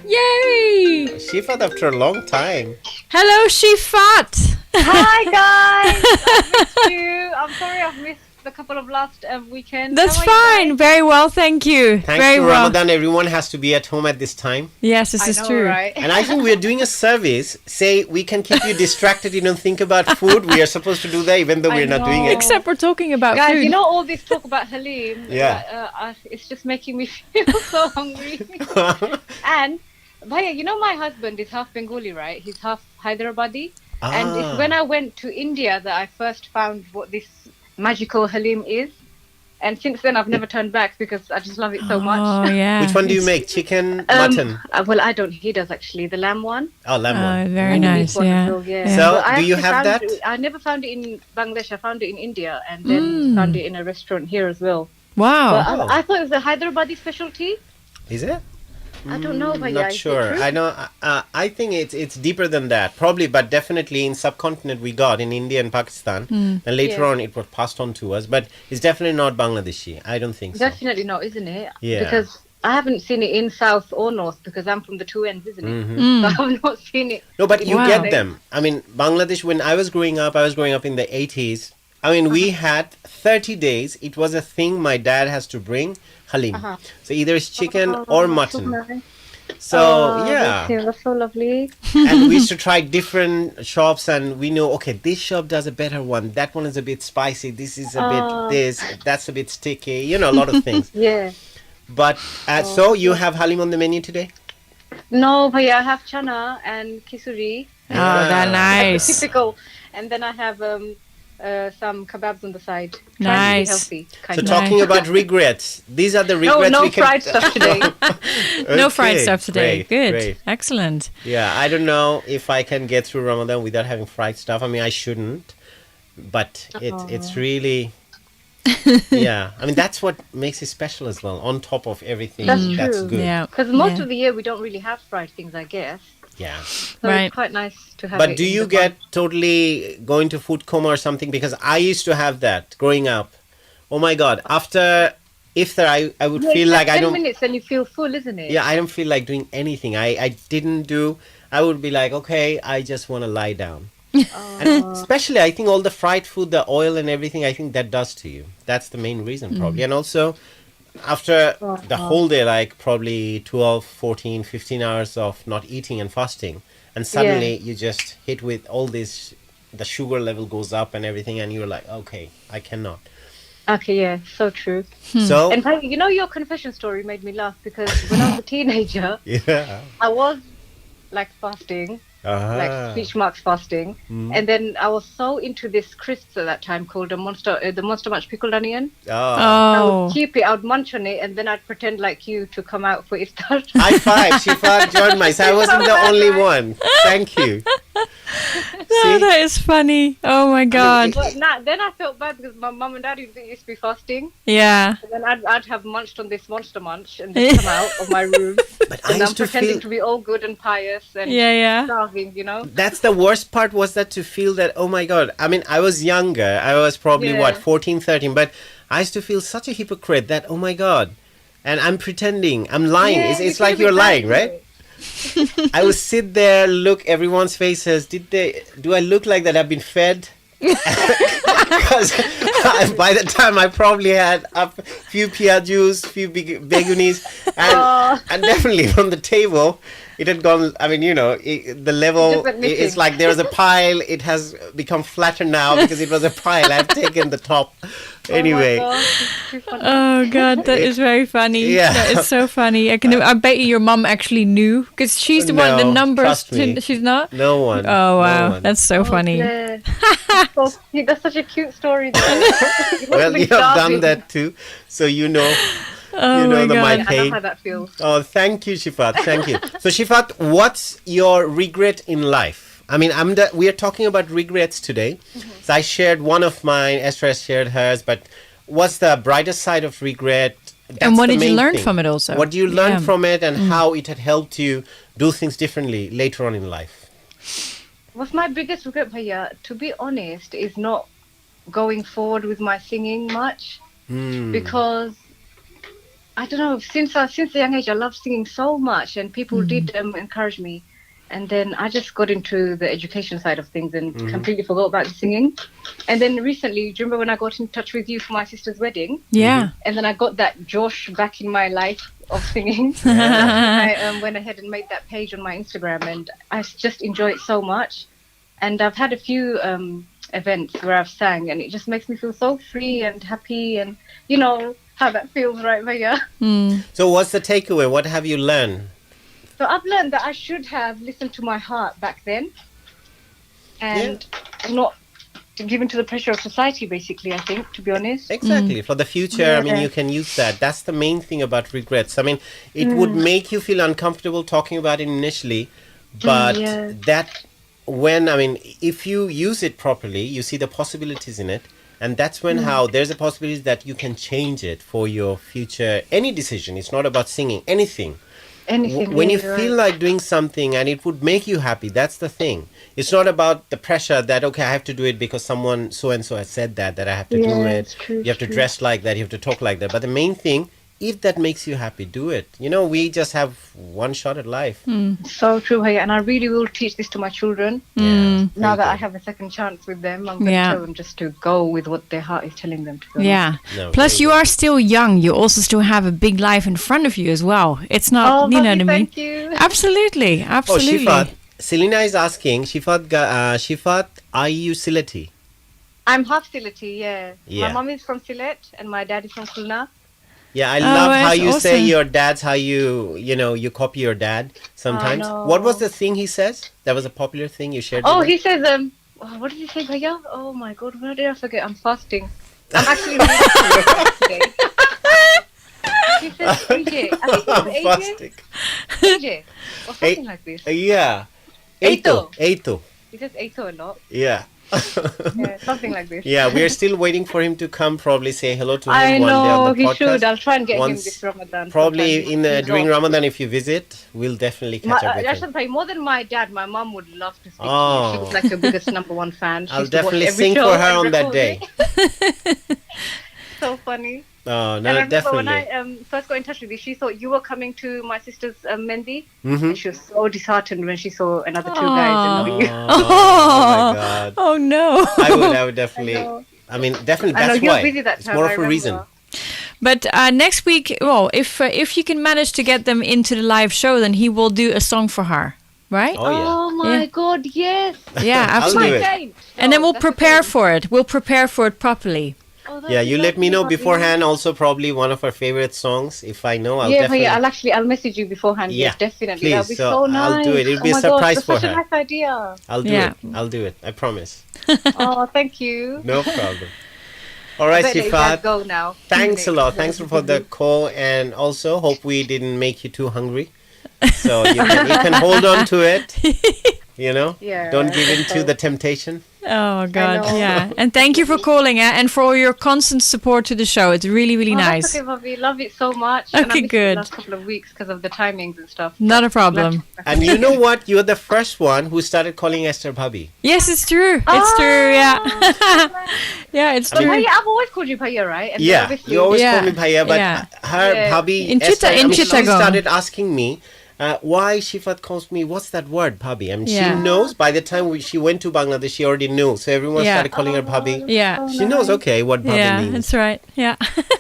Yay! Shifat after a long time. Hello, Shifat. Hi guys, I missed you. I'm sorry I've missed the couple of last weekends. That's How are you fine. guys? Very well, thank you. Thanks Very to well. Ramadan, everyone has to be at home at this time. Yes, this I is know, true. right? And I think we're doing a service. Say we can keep you distracted. You don't think about food. We are supposed to do that even though I we're not doing know. it. Except we're talking about Guys, food. you know all this talk about halim. Yeah. It's just making me feel so hungry. And Bhaiya, you know my husband is half Bengali, right? He's half Hyderabadi. And it's when I went to India that I first found what this magical halim is. And since then, I've never turned back because I just love it so much. Oh, yeah. Which one do you make? Chicken, mutton? Well, I don't. He does actually. The lamb one. Oh, lamb one. Very And the meat nice, one as yeah. well, yeah. So, But I do you actually have found that? I never found it in Bangladesh. I found it in India and then found it in a restaurant here as well. Wow. But I thought it was a Hyderabadi specialty. Is it? I don't know, but Not sure. I know. I think it's deeper than that, probably, but definitely in subcontinent we got in India and Pakistan, and later on it was passed on to us. But it's definitely not Bangladeshi. I don't think so. Definitely not, isn't it? Yeah. Because I haven't seen it in South or North because I'm from the two ends, isn't it? So I have not seen it. No, but you Wow. get them. I mean, Bangladesh. When I was growing up in the 80s. I mean, we had 30 days. It was a thing. My dad has to bring halim. So either it's chicken or mutton. Nice. So yeah. That's so lovely. And we used to try different shops and we know, okay, this shop does a better one, that one is a bit spicy, this is a bit this, that's a bit sticky, you know, a lot of things. Yeah. But so you have halim on the menu today? No, but yeah, I have chana and kisuri. Oh, that's nice. Typical. And then I have some kebabs on the side. Nice. Trying to be healthy. So Kind of. talking about regrets, these are the regrets No we can... fried stuff today. No fried Okay, stuff today. great, Good. great. Excellent. Yeah, I don't know if I can get through Ramadan without having fried stuff. I mean, I shouldn't, but it's really... yeah, I mean, that's what makes it special as well, on top of everything. That's true. good. Yeah. Because most of the year we don't really have fried things, I guess. Yeah. So Right. it's quite nice to have it. But do in you the get totally going to food coma or something? Because I used to have that growing up. Oh my God. After iftar, I would feel like I 10 don't... minutes and you feel full, isn't it? Yeah, I don't feel like doing anything. I didn't do... I would be like, okay, I just want to lie down. And especially, I think all the fried food, the oil and everything, I think that does to you. That's the main reason probably. And also, after the whole day, like probably 12, 14, 15 hours of not eating and fasting, and suddenly you just hit with all this, the sugar level goes up and everything, and you're like, okay, I cannot. Okay, yeah, so true. So, And you know, your confession story made me laugh because when I was a teenager, yeah. I was like fasting, like speech marks fasting, and then I was so into this crisps at that time called the Monster Munch pickled onion. I Oh. would keep it, I would munch on it, and then I'd pretend like you to come out for iftar. High five, Shifa joined myself. I wasn't the only one. Thank you. Oh, that is funny. Oh my God. But then I felt bad because my mum and dad used to be fasting, Yeah. and then I'd have munched on this Monster Munch and then come out of my room, But I and I'm used to pretending feel... to be all good and pious and Yeah. starving, you know. That's the worst part, was that to feel that, oh my God. I mean, I was younger. I was probably, Yeah. 14, 13. But I used to feel such a hypocrite that, oh my God. And I'm pretending. I'm lying. Yeah, It's you like feel you're lying, bad for right? it. I would sit there, look everyone's faces. Do I look like that I've been fed? Because by the time I probably had a few piajus, few begunis, and definitely from the table, it had gone. I mean, the level. It's like there was a pile. It has become flatter now because it was a pile. I've taken the top. Anyway. Oh God, that is very funny. Yeah, that is so funny. I bet you your mom actually knew because she's the one. The numbers. Trust me. She's not. No one. Oh wow, no one. that's so funny. Yeah. That's such a cute story. Well, you have done that too, so you know. Oh you know my my God. pain. I know how that feels. Oh, thank you, Shifat. Thank you. So, Shifat, what's your regret in life? I mean, we are talking about regrets today. So I shared one of mine. Esther has shared hers. But what's the brighter side of regret? And what did you main learn thing. from it also? What do you learn from it, and how it had helped you do things differently later on in life? What's my biggest regret, Bhaiya, to be honest, is not going forward with my singing much. Because I don't know, since a young age I love singing so much, and people did encourage me, and then I just got into the education side of things and completely forgot about the singing. And then recently, do you remember when I got in touch with you for my sister's wedding? Yeah. And then I got that Josh back in my life of singing. I went ahead and made that page on my Instagram, and I just enjoy it so much. And I've had a few events where I've sang, and it just makes me feel so free and happy, and how that feels, right, Bhaiya? So what's the takeaway? What have you learned? So I've learned that I should have listened to my heart back then, and not given to the pressure of society, basically, I think, to be honest. Exactly. For the future, I mean, you can use that. That's the main thing about regrets. I mean, it would make you feel uncomfortable talking about it initially, but if you use it properly, you see the possibilities in it. And that's when there's a possibility that you can change it for your future, any decision. It's not about singing, anything. When you feel like doing something and it would make you happy, that's the thing. It's not about the pressure that, okay, I have to do it because someone so-and-so has said that I have to do it. You have to dress like that, you have to talk like that. But the main thing, if that makes you happy, do it. We just have one shot at life. So true, Bhaiya. And I really will teach this to my children. Now that I have a second chance with them, I'm going to tell them just to go with what their heart is telling them to go. Yeah. No, Plus, you are still young. You also still have a big life in front of you as well. It's not, you know what I mean? Thank you. Absolutely. Absolutely. Oh, Shifat. Selena is asking, Shifat, are you Sylheti? I'm half Sylheti, yeah. Yeah. My mom is from Sylhet and my dad is from Khulna. Yeah, I love how that's you say awesome. your dad's, how you copy your dad sometimes. no. What was the thing he says? That was a popular thing you shared Oh, with he says, what did he say, Bhaiya? Oh my God, what did I forget? I'm fasting. I'm actually reading today. He says AJ. I think I'm it's AJ. Or something like this. Yeah. Eito. Eito. He says Eito a lot. Yeah. Yeah, something like this. Yeah, we're still waiting for him to come, probably say hello to him I one day on know, the he podcast. should. I'll try and get him Once- this Ramadan. Probably sometime. during Ramadan, if you visit, we'll definitely catch up with him. Ershad Bhai, more than my dad, my mom would love to speak to Oh. you. She was like your biggest number one fan. She I'll used to watch definitely every sing show for her and on that record day. it. So funny. Oh, And I no, remember definitely. when I first got in touch with you, she thought you were coming to my sister's Mendi. Mhm. And she was so disheartened when she saw another two guys and not you. Oh, my God. Oh no. I would definitely. know. I mean, definitely. I know That's you were why. busy that It's time. more I of a reason. remember. But next week, well, if you can manage to get them into the live show, then he will do a song for her, right? Oh, yeah. Oh my Yeah. God, yes. Yeah, I'll do absolutely. it. Saint. And then No, we'll that's prepare okay. for it. We'll prepare for it properly. Oh, that'd Yeah, be you let me know lovely. beforehand. Also, probably one of our favorite songs. If I know, I'll Yeah, definitely. I'll message you beforehand. Yeah, Yes, definitely. please. That'll be So so nice. I'll do it. It'll be a my God, surprise that's for such her. a nice idea. I'll do Yeah. it. I'll do it. I promise. Oh, thank you. No problem. All right, I bet you guys Shifat. go now. Thanks a lot. Thanks for the call, and also hope we didn't make you too hungry. So you can hold on to it. Yeah, Don't give I in guess to so. the temptation. Oh God, know. yeah. And thank you for calling and for your constant support to the show. It's really, really Oh, nice. That's okay, Bobby. Love it so much. And I Okay, missed good. The last couple of weeks because of the timings and stuff. Not a problem. And you know what? You're the first one who started calling Esther Bhabhi. Yes, it's true. It's true. Yeah. Yeah, it's But true. Bhaiya, I've always called you Bhaiya, right? And then Yeah, obviously- you always Yeah, call me Bhaiya, but yeah. her Yeah. Bhabhi, In Esther, Chitta- in she Chittagong. started asking me, why Shifat calls me, what's that word, Bhabhi? I mean, she knows. By the time she went to Bangladesh, she already knew. So everyone started calling her Bhabhi. Yeah. She knows, okay, what Bhabhi means. Yeah, that's right. Yeah.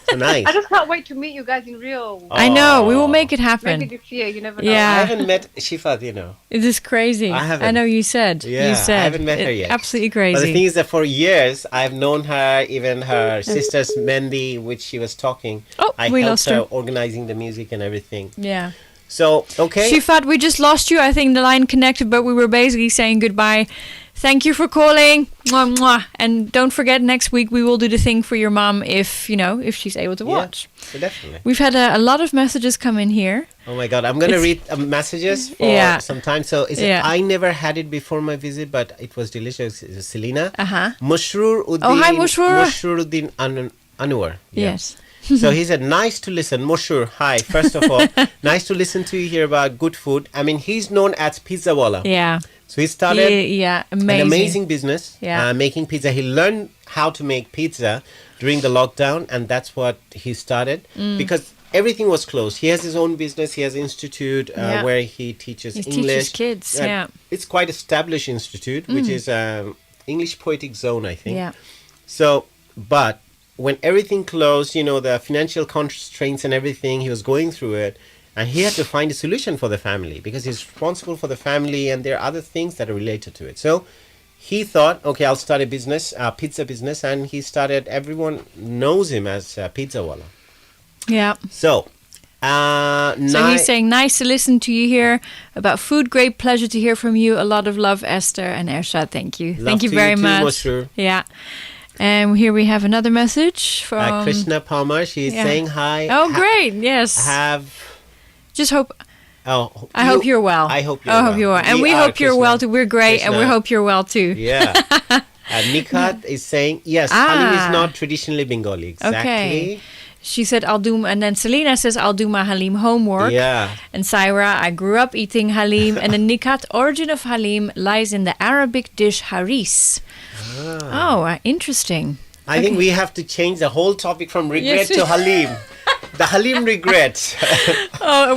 So nice. I just can't wait to meet you guys in real. I know. We will make it happen. Maybe this year, you never know. Yeah. I haven't met Shifat, you know. It is crazy. I haven't. I know you said. Yeah, you said. I haven't met her yet. Absolutely crazy. But the thing is that for years, I've known her, even her sister's Mendi, which she was talking. Oh, I we helped lost her her. organizing the music and everything. Yeah. So, okay. Shifat, we just lost you. I think the line connected, but we were basically saying goodbye. Thank you for calling. Mwah, mwah. And don't forget, next week we will do the thing for your mom if she's able to watch. Yeah, definitely. We've had a lot of messages come in here. Oh my God, I'm going to read messages for some time. So I never had it before my visit, but it was delicious. It's Selena. Mushroor Uddin. Oh, hi, Mushroor. Mushroor Uddin Anwar. Yeah. Yes. So he said, nice to listen. Mushroor, hi. First of all, nice to listen to you here about good food. I mean, he's known as Pizza Wala. Yeah. So he started amazing. an amazing business, making pizza. He learned how to make pizza during the lockdown, and that's what he started because everything was closed. He has his own business. He has an institute where he teaches English. He teaches kids, It's quite established institute, which is English Poetic Zone, I think. Yeah. So, but when everything closed, the financial constraints and everything, he was going through it. And he had to find a solution for the family because he's responsible for the family and there are other things that are related to it. So he thought, okay, I'll start a business, a pizza business. And he started, everyone knows him as Pizza Wala. Yeah. So he's saying, nice to listen to you here about food. Great pleasure to hear from you. A lot of love, Esther and Ershad. Thank you. Thank you very much. Yeah. And here we have another message from Krishna Palmer. She's saying hi. Oh, great. Yes. Just hope. Oh, I hope you're well. I hope you're well. I hope you are. And we hope you're well too. We're great, and we hope you're well too. Yeah. Nikat is saying, yes, Halim is not traditionally Bengali. Exactly. Okay. She said, I'll do, and then Selena says, I'll do my Halim homework. Yeah. And Saira, I grew up eating Halim. And the Nikat, origin of Halim lies in the Arabic dish haris. Oh, interesting. I think we have to change the whole topic from regret to Halim. The Halim regret.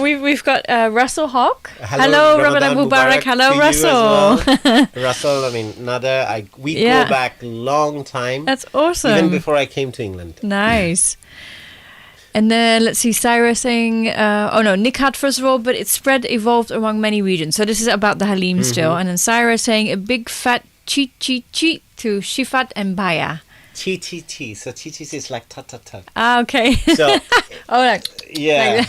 We've got Russell Hawk. Hello Ramadan Mubarak. Hello, Russell. Well. Russell, I mean, we go back long time. That's awesome. Even before I came to England. Nice. And then let's see, Saira saying, Nikat first of all, but its spread evolved among many regions. So this is about the Halim still. And then Saira saying a big fat cheat to Shifat and Baya. Chi. So chi is like ta. Okay. So yeah.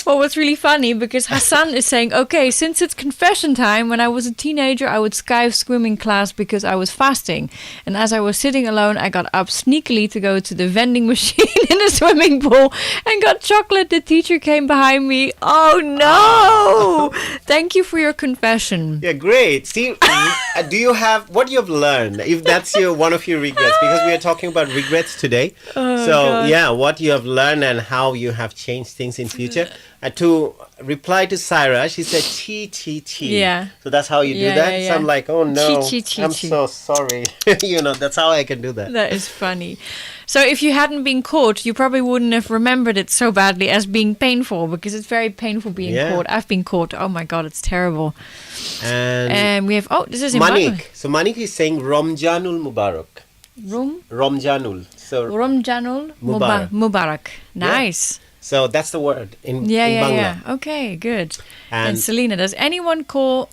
Well, what's really funny because Hassan is saying, okay, since it's confession time, when I was a teenager, I would Skype swimming class because I was fasting. And as I was sitting alone, I got up sneakily to go to the vending machine in the swimming pool and got chocolate. The teacher came behind me. Oh, no. Thank you for your confession. Yeah, great. See, do you have what you've learned? If that's one of your regrets, because we are talking about regrets today. God. What you have learned and how you have changed things in future. To reply to Saira, she said chi. Yeah. So that's how you do that. Yeah. So I'm like, oh no, chi. I'm so sorry. That's how I can do that. That is funny. So if you hadn't been caught, you probably wouldn't have remembered it so badly as being painful, because it's very painful being caught. I've been caught. Oh my God, it's terrible. And we have, this is in Manik. So Manik is saying Ramjanul Mubarak. Ramjanul. So Ramjanul Mubarak. Nice. Yeah. So that's the word in Bangla. Yeah. Okay, good. And Selena, does anyone call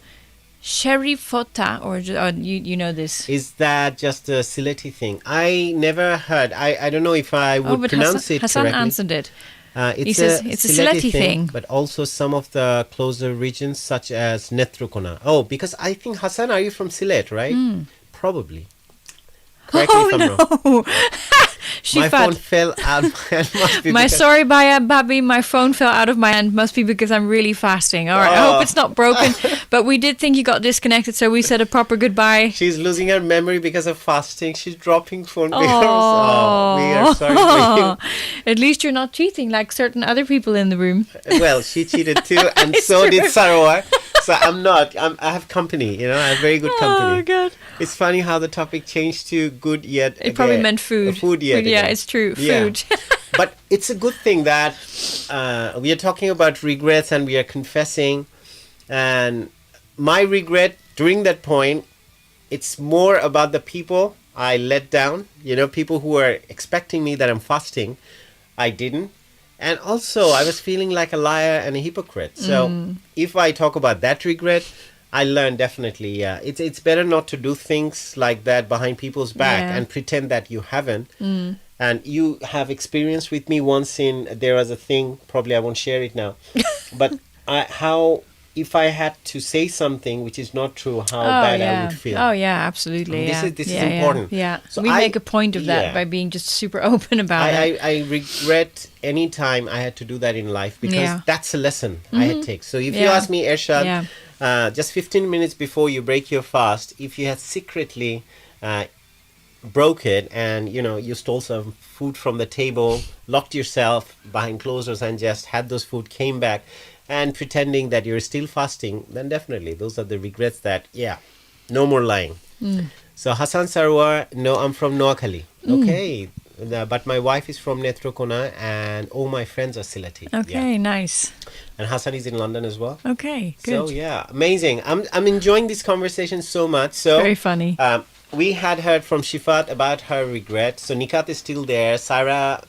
Sherifota, or you know this? Is that just a Sylheti thing? I never heard. I don't know if I would pronounce it Hassan correctly. Answered it. He says it's a Sylheti thing. But also some of the closer regions such as Netrokona. Oh, because I think, Hassan, are you from Sylhet, right? Probably. Correct me if I'm wrong. My phone fell out. Sorry, Babi. My phone fell out of my hand. Must be because I'm really fasting. All right. I hope it's not broken. But we did think you got disconnected, so we said a proper goodbye. She's losing her memory because of fasting. She's dropping phone because. We are sorry for you. At least you're not cheating like certain other people in the room. Well, she cheated too, and so did Sarawar. So I'm not. I have company. I have very good company. Oh God! It's funny how the topic changed to good yet. It probably meant food. Food yet. Yeah, it's true. Food. But it's a good thing that we are talking about regrets and we are confessing. And my regret during that point, it's more about the people I let down. You know, people who are expecting me that I'm fasting. I didn't. And also, I was feeling like a liar and a hypocrite. So if I talk about that regret, I learned definitely, it's better not to do things like that behind people's back and pretend that you haven't. And you have experience with me once there was a thing, probably I won't share it now, but if I had to say something which is not true, how bad I would feel. Oh, yeah, absolutely. This is important. Yeah. So we make a point of that by being just super open about it. I regret any time I had to do that in life because that's a lesson I had to take. So if you ask me, Ershad, just 15 minutes before you break your fast, if you had secretly broke it and, you know, you stole some food from the table, locked yourself behind closed doors and just had those food, came back, and pretending that you're still fasting, then definitely those are the regrets that, no more lying. So Hassan Sarwar, no, I'm from Noakhali. Okay, but my wife is from Netrokona and all my friends are Silati. Okay, nice. And Hassan is in London as well. Okay, good. So amazing. I'm enjoying this conversation so much. So very funny. We had heard from Shifat about her regret. So Nikat is still there. Sarah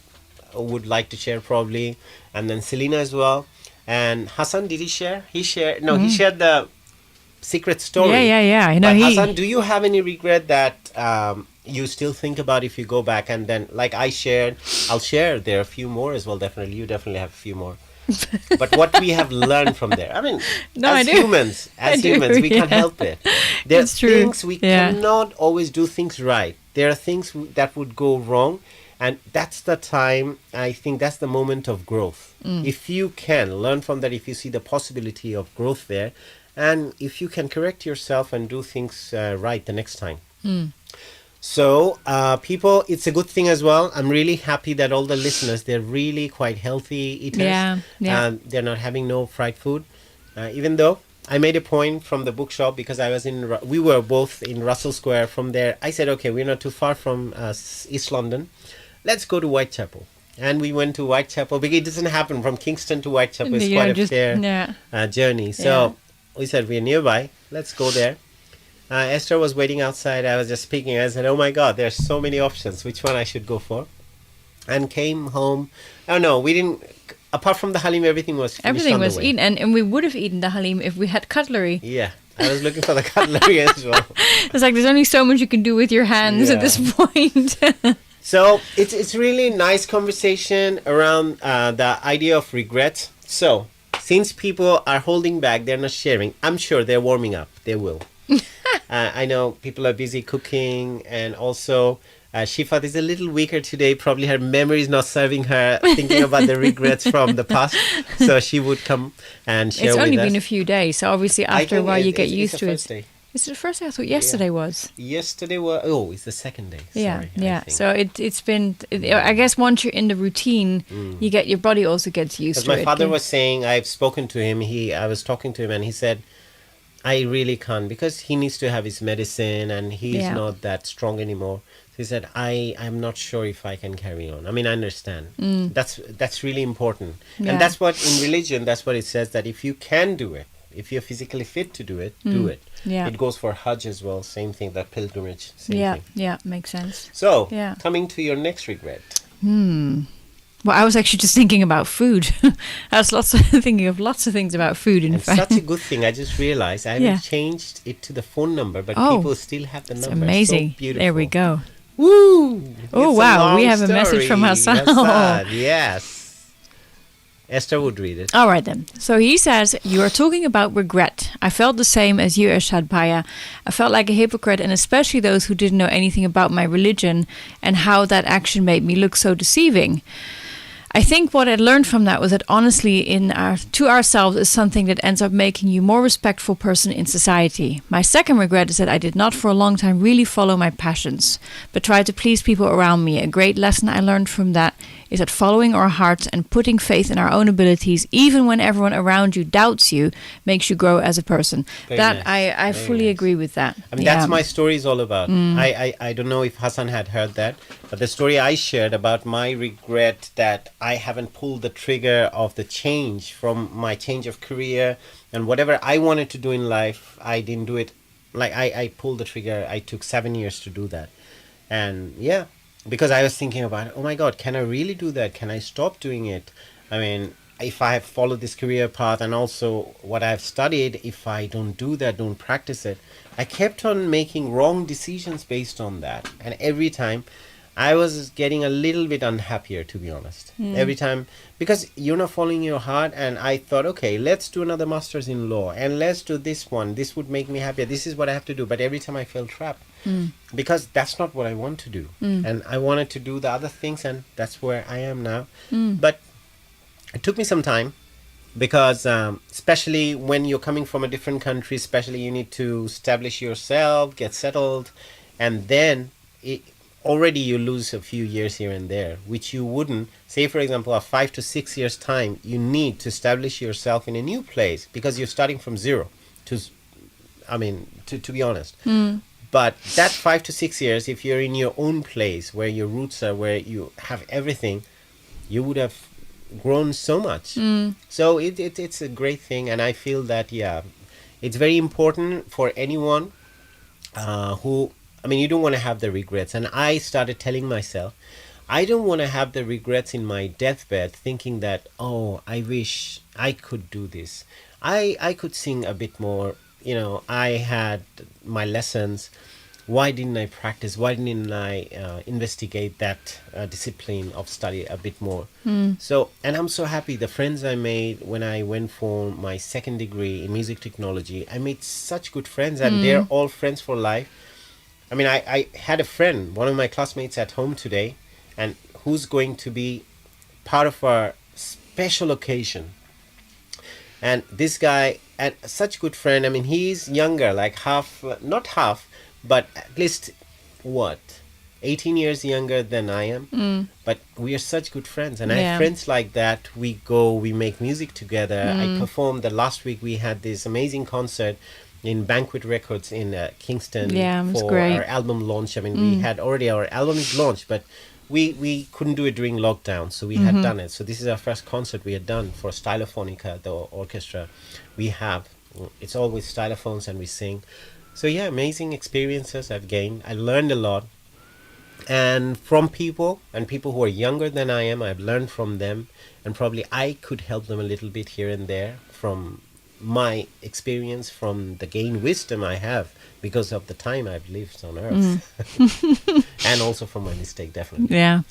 would like to share probably, and then Selena as well. And Hassan, did he share? He shared. No, he shared the secret story. Yeah. You know, Hassan, do you have any regret that you still think about if you go back? And then, like I shared, I'll share. There are a few more as well. Definitely, you definitely have a few more. But what we have learned from there, I mean, as humans, we can't help it. There are things we cannot always do things right. There are things that would go wrong. And that's the time, I think that's the moment of growth. If you can learn from that, if you see the possibility of growth there, and if you can correct yourself and do things right the next time. So, people, it's a good thing as well. I'm really happy that all the listeners, they're really quite healthy eaters. They're not having no fried food. Even though I made a point from the bookshop because we were both in Russell Square. From there, I said, okay, we're not too far from East London. Let's go to Whitechapel. And we went to Whitechapel because it doesn't happen from Kingston to Whitechapel. It's quite a fair journey. So we said, we're nearby. Let's go there. Esther was waiting outside. I was just speaking. I said, oh my God, there's so many options. Which one I should go for? And came home. Oh no, we didn't. Apart from the halim, everything was finished. Everything was eaten. And we would have eaten the halim if we had cutlery. Yeah. I was looking for the cutlery as well. It's like there's only so much you can do with your hands at this point. So it's really nice conversation around the idea of regret. So since people are holding back, they're not sharing. I'm sure they're warming up. They will. I know people are busy cooking, and also Shifat is a little weaker today. Probably her memory is not serving her, thinking about the regrets from the past. So she would come and share with us. It's only been a few days, so obviously after a while you get used to it. Day. Is it the first day? I thought yesterday was. Yesterday was. Oh, it's the second day. Sorry, So it's been. I guess once you're in the routine, your body also gets used to it. My father was saying, I've spoken to him. I was talking to him, and he said, I really can't because he needs to have his medicine, and he's not that strong anymore. So he said, I'm not sure if I can carry on. I mean, I understand. That's really important, and that's what in religion. That's what it says, that if you can do it. If you're physically fit to do it, do it. Yeah. It goes for Hajj as well. Same thing, that pilgrimage. Same thing. Yeah, makes sense. So, coming to your next regret. Well, I was actually just thinking about food. I was thinking of lots of things about food, in fact. Such a good thing. I just realized I haven't changed it to the phone number, but people still have the number. It's amazing. So beautiful. There we go. Woo! Oh, wow. We have a message from Hassan. Yes. Esther would read it. All right, then. So he says, you are talking about regret. I felt the same as you, Ershad Bhaiya. I felt like a hypocrite, and especially those who didn't know anything about my religion and how that action made me look so deceiving. I think what I learned from that was that honestly to ourselves is something that ends up making you more respectful person in society. My second regret is that I did not for a long time really follow my passions, but tried to please people around me. A great lesson I learned from that is that following our hearts and putting faith in our own abilities, even when everyone around you doubts you, makes you grow as a person. I fully agree with that. I mean, that's my story is all about. I don't know if Hassan had heard that, but the story I shared about my regret that I haven't pulled the trigger of the change from my change of career and whatever I wanted to do in life, I didn't do it. Like I pulled the trigger. I took 7 years to do that. And yeah, because I was thinking about, oh my God, can I really do that? Can I stop doing it? I mean, if I have followed this career path and also what I've studied, if I don't do that, don't practice it, I kept on making wrong decisions based on that. And every time I was getting a little bit unhappier, to be honest. Every time, because you're not following your heart. And I thought, okay, let's do another master's in law and let's do this one. This would make me happier. This is what I have to do. But every time I felt trapped because that's not what I want to do. And I wanted to do the other things, and that's where I am now. But it took me some time because especially when you're coming from a different country, especially you need to establish yourself, get settled, and then already you lose a few years here and there, which you wouldn't. Say, for example, a 5 to 6 years time, you need to establish yourself in a new place because you're starting from zero to be honest. But that 5 to 6 years, if you're in your own place where your roots are, where you have everything, you would have grown so much. So it's a great thing. And I feel that, it's very important for anyone you don't want to have the regrets. And I started telling myself, I don't want to have the regrets in my deathbed, thinking that, oh, I wish I could do this. I could sing a bit more. I had my lessons. Why didn't I practice? Why didn't I investigate that discipline of study a bit more? So, and I'm so happy. The friends I made when I went for my second degree in music technology, I made such good friends, and they're all friends for life. I mean, I had a friend, one of my classmates at home today, and who's going to be part of our special occasion. And this guy, and such good friend, I mean, he's younger, like not half, but at least, 18 years younger than I am. But we are such good friends. And I have friends like that. We make music together. I performed last week. We had this amazing concert in Banquet Records in Kingston for great. Our album launch. I mean, we had already our album launched, but we couldn't do it during lockdown, so we had done it. So this is our first concert we had done for Stylophonica, the orchestra. It's all with stylophones and we sing. So yeah, amazing experiences I've gained. I learned a lot. And from people who are younger than I am, I've learned from them. And probably I could help them a little bit here and there from my experience, from the gained wisdom I have because of the time I've lived on earth. And also from my mistake, definitely. Yeah.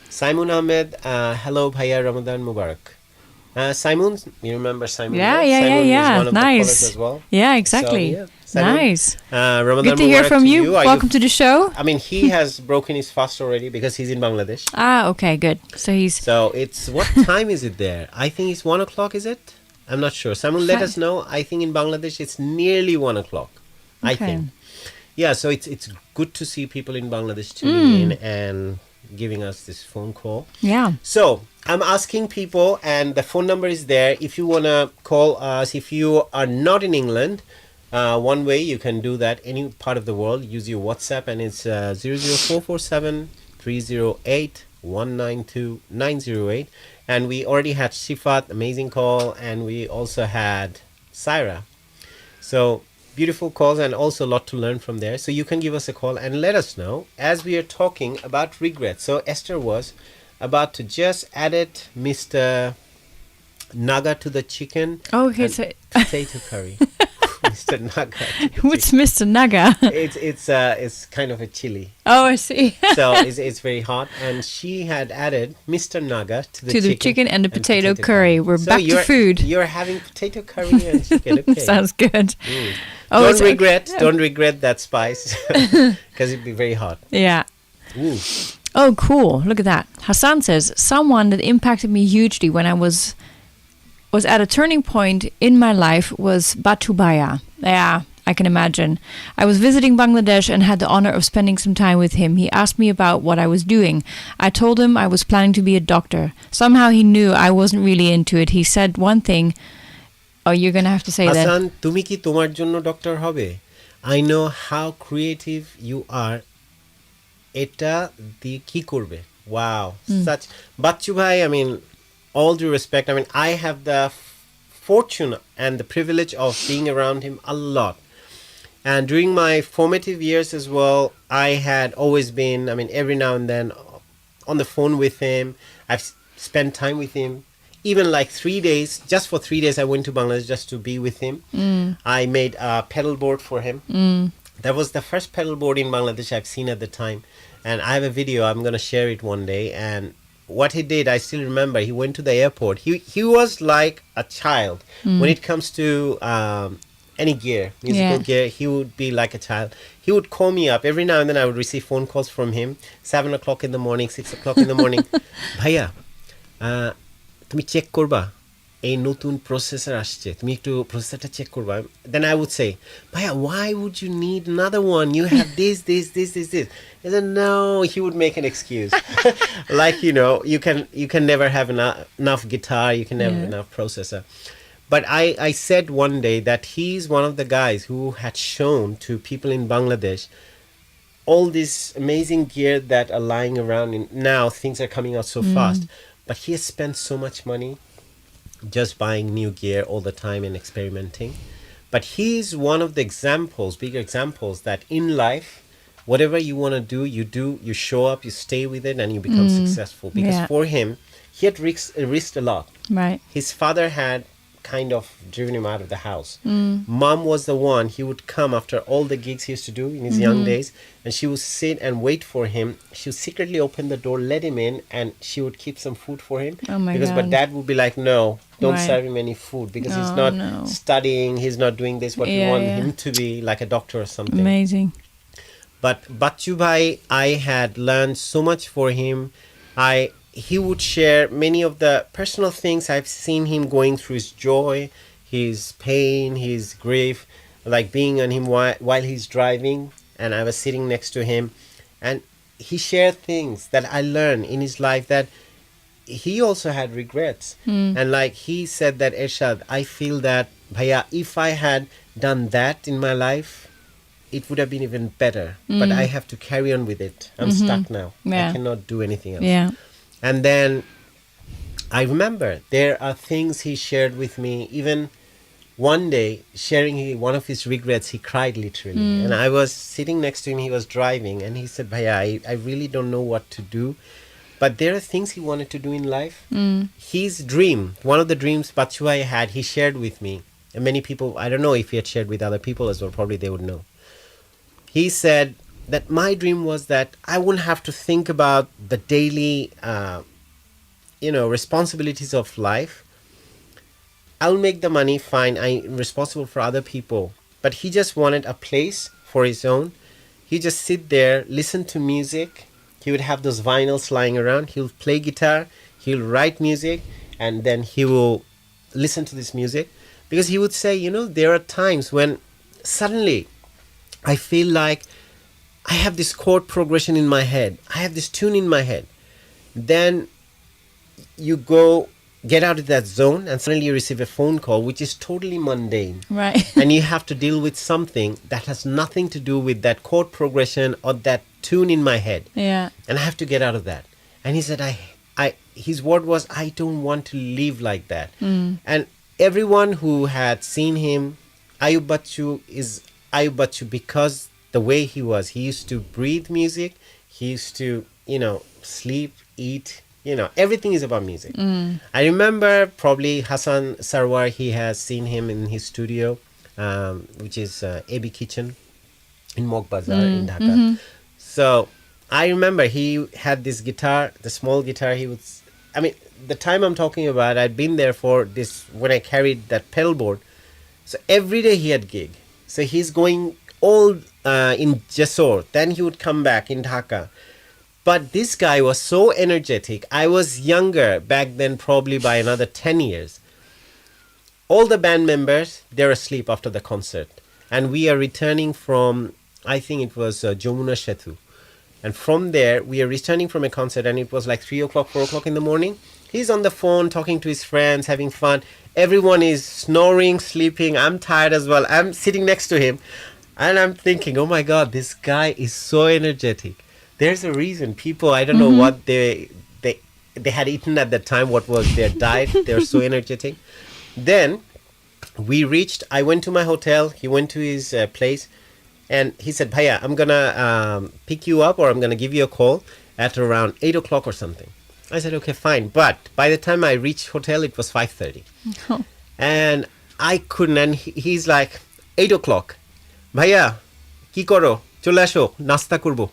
Simon Ahmed, hello, Bhaiya, Ramadan Mubarak. Simon, you remember Simon? Yeah. Is one of nice. the callers as well. Yeah, exactly. So, Simon, nice. Ramadan Good to hear Mubarak from to you. Welcome to the show. I mean, he has broken his fast already because he's in Bangladesh. Okay, good. So it's, what time is it there? I think it's 1 o'clock, is it? I'm not sure. Someone let us know. I think in Bangladesh it's nearly 1 o'clock. I think. Yeah, so it's good to see people in Bangladesh tuning in and giving us this phone call. Yeah. So I'm asking people, and the phone number is there. If you want to call us, if you are not in England, one way you can do that, any part of the world, use your WhatsApp, and it's 00447 308 192 908. And we already had Shifat, amazing call, and we also had Syra. So beautiful calls and also a lot to learn from there. So you can give us a call and let us know as we are talking about regret. So Esther was about to just add Mr. Naga to the chicken. Oh, it's a potato curry. Mr. Naga. What's Mr. Naga? It's kind of a chili. Oh, I see. So it's very hot, and she had added Mr. Naga to the chicken and the potato curry. We're back to food. You're having potato curry and chicken. Okay. Sounds good. Don't regret that spice because it'd be very hot. Yeah. Ooh. Oh, cool. Look at that. Hassan says, someone that impacted me hugely when I was at a turning point in my life was Batubaya. Yeah, I can imagine. I was visiting Bangladesh and had the honor of spending some time with him. He asked me about what I was doing. I told him I was planning to be a doctor. Somehow he knew I wasn't really into it. He said one thing. Oh, you're going to have to say that. Hassan, তুমি কি তোমার জন্য doctor হবে? I know how creative you are. এটা দিয়ে কি করবে? Wow. Such Bachchu bhai, I mean, all due respect, I mean, I have the fortune and the privilege of being around him a lot. And during my formative years as well, I had always been, I mean, every now and then on the phone with him. I've spent time with him. Even like 3 days, just for 3 days, I went to Bangladesh just to be with him. I made a pedal board for him. That was the first pedal board in Bangladesh I've seen at the time. And I have a video, I'm going to share it one day. And what he did, I still remember, he went to the airport. He was like a child. When it comes to any gear, musical gear, he would be like a child. He would call me up. Every now and then I would receive phone calls from him. 7 o'clock in the morning, 6 o'clock in the morning. Bhaiya, তুমি check করবা এই নতুন processor আসছে তুমি একটু প্রসেসরটা check করবা then I would say bhaiya why would you need another one you have this and then no he would make an excuse like you can never have enough guitar you can never have enough processor but I said one day that he's one of the guys who had shown to people in Bangladesh all this amazing gear that are lying around and now things are coming out so fast. But he has spent so much money just buying new gear all the time and experimenting. But he's one of the examples, bigger examples, that in life, whatever you want to do, you show up, you stay with it, and you become successful. Because for him, he had risked a lot. Right. His father had kind of driven him out of the house. Mom was the one. He would come after all the gigs he used to do in his young days, and she would sit and wait for him. She would secretly open the door, let him in, and she would keep some food for him. Oh my God. But dad would be like, no, don't serve him any food because he's not studying, he's not doing this, what we want him to be, like a doctor or something. Amazing. But Bachchu bhai, I had learned so much for him. He would share many of the personal things. I've seen him going through his joy, his pain, his grief, like being on him while he's driving, and I was sitting next to him, and he shared things that I learned in his life that he also had regrets. And like he said that, Ershad, I feel that, bhaiya, if I had done that in my life, it would have been even better. But I have to carry on with it. I'm stuck now. I cannot do anything else. Yeah. And then I remember there are things he shared with me. Even one day, sharing one of his regrets, he cried literally. And I was sitting next to him, he was driving, and he said, bhaiya, I really don't know what to do. But there are things he wanted to do in life. His dream, one of the dreams Bachchu bhai had, he shared with me. And many people, I don't know if he had shared with other people as well, probably they would know. He said that my dream was that I wouldn't have to think about the daily, responsibilities of life. I'll make the money, fine, I'm responsible for other people. But he just wanted a place for his own. He just sit there, listen to music. He would have those vinyls lying around. He'll play guitar, he'll write music, and then he will listen to this music. Because he would say, there are times when suddenly I feel like I have this chord progression in my head. I have this tune in my head. Then you get out of that zone and suddenly you receive a phone call which is totally mundane. Right. And you have to deal with something that has nothing to do with that chord progression or that tune in my head. Yeah. And I have to get out of that. And he said, his word was, I don't want to live like that. And everyone who had seen him, Ayub Bachchu is Ayub Bachchu because the way he was. He used to breathe music. He used to, sleep, eat. Everything is about music. I remember probably Hassan Sarwar, he has seen him in his studio, which is AB Kitchen in Mok Bazar in Dhaka. So I remember he had this guitar, the small guitar. The time I'm talking about, I'd been there for this when I carried that pedal board. So every day he had gig. So he's going all in Jessore. Then he would come back in Dhaka. But this guy was so energetic. I was younger back then, probably by another 10 years. All the band members, they're asleep after the concert. And we are returning from, I think it was Jamuna Setu. And from there, we are returning from a concert, and it was like 3 o'clock, 4 o'clock in the morning. He's on the phone, talking to his friends, having fun. Everyone is snoring, sleeping. I'm tired as well. I'm sitting next to him. And I'm thinking, oh my God, this guy is so energetic. There's a reason. People, I don't know what they had eaten at that time, what was their diet. They're so energetic. Then we reached, I went to my hotel. He went to his place. And he said, Bhaiya, I'm going to pick you up, or I'm going to give you a call at around 8 o'clock or something. I said, okay, fine. But by the time I reached hotel, it was 5:30. Oh. And I couldn't. And he's like, 8 o'clock. Bhaiya, ki koro? Chole asho, nasta kurbo.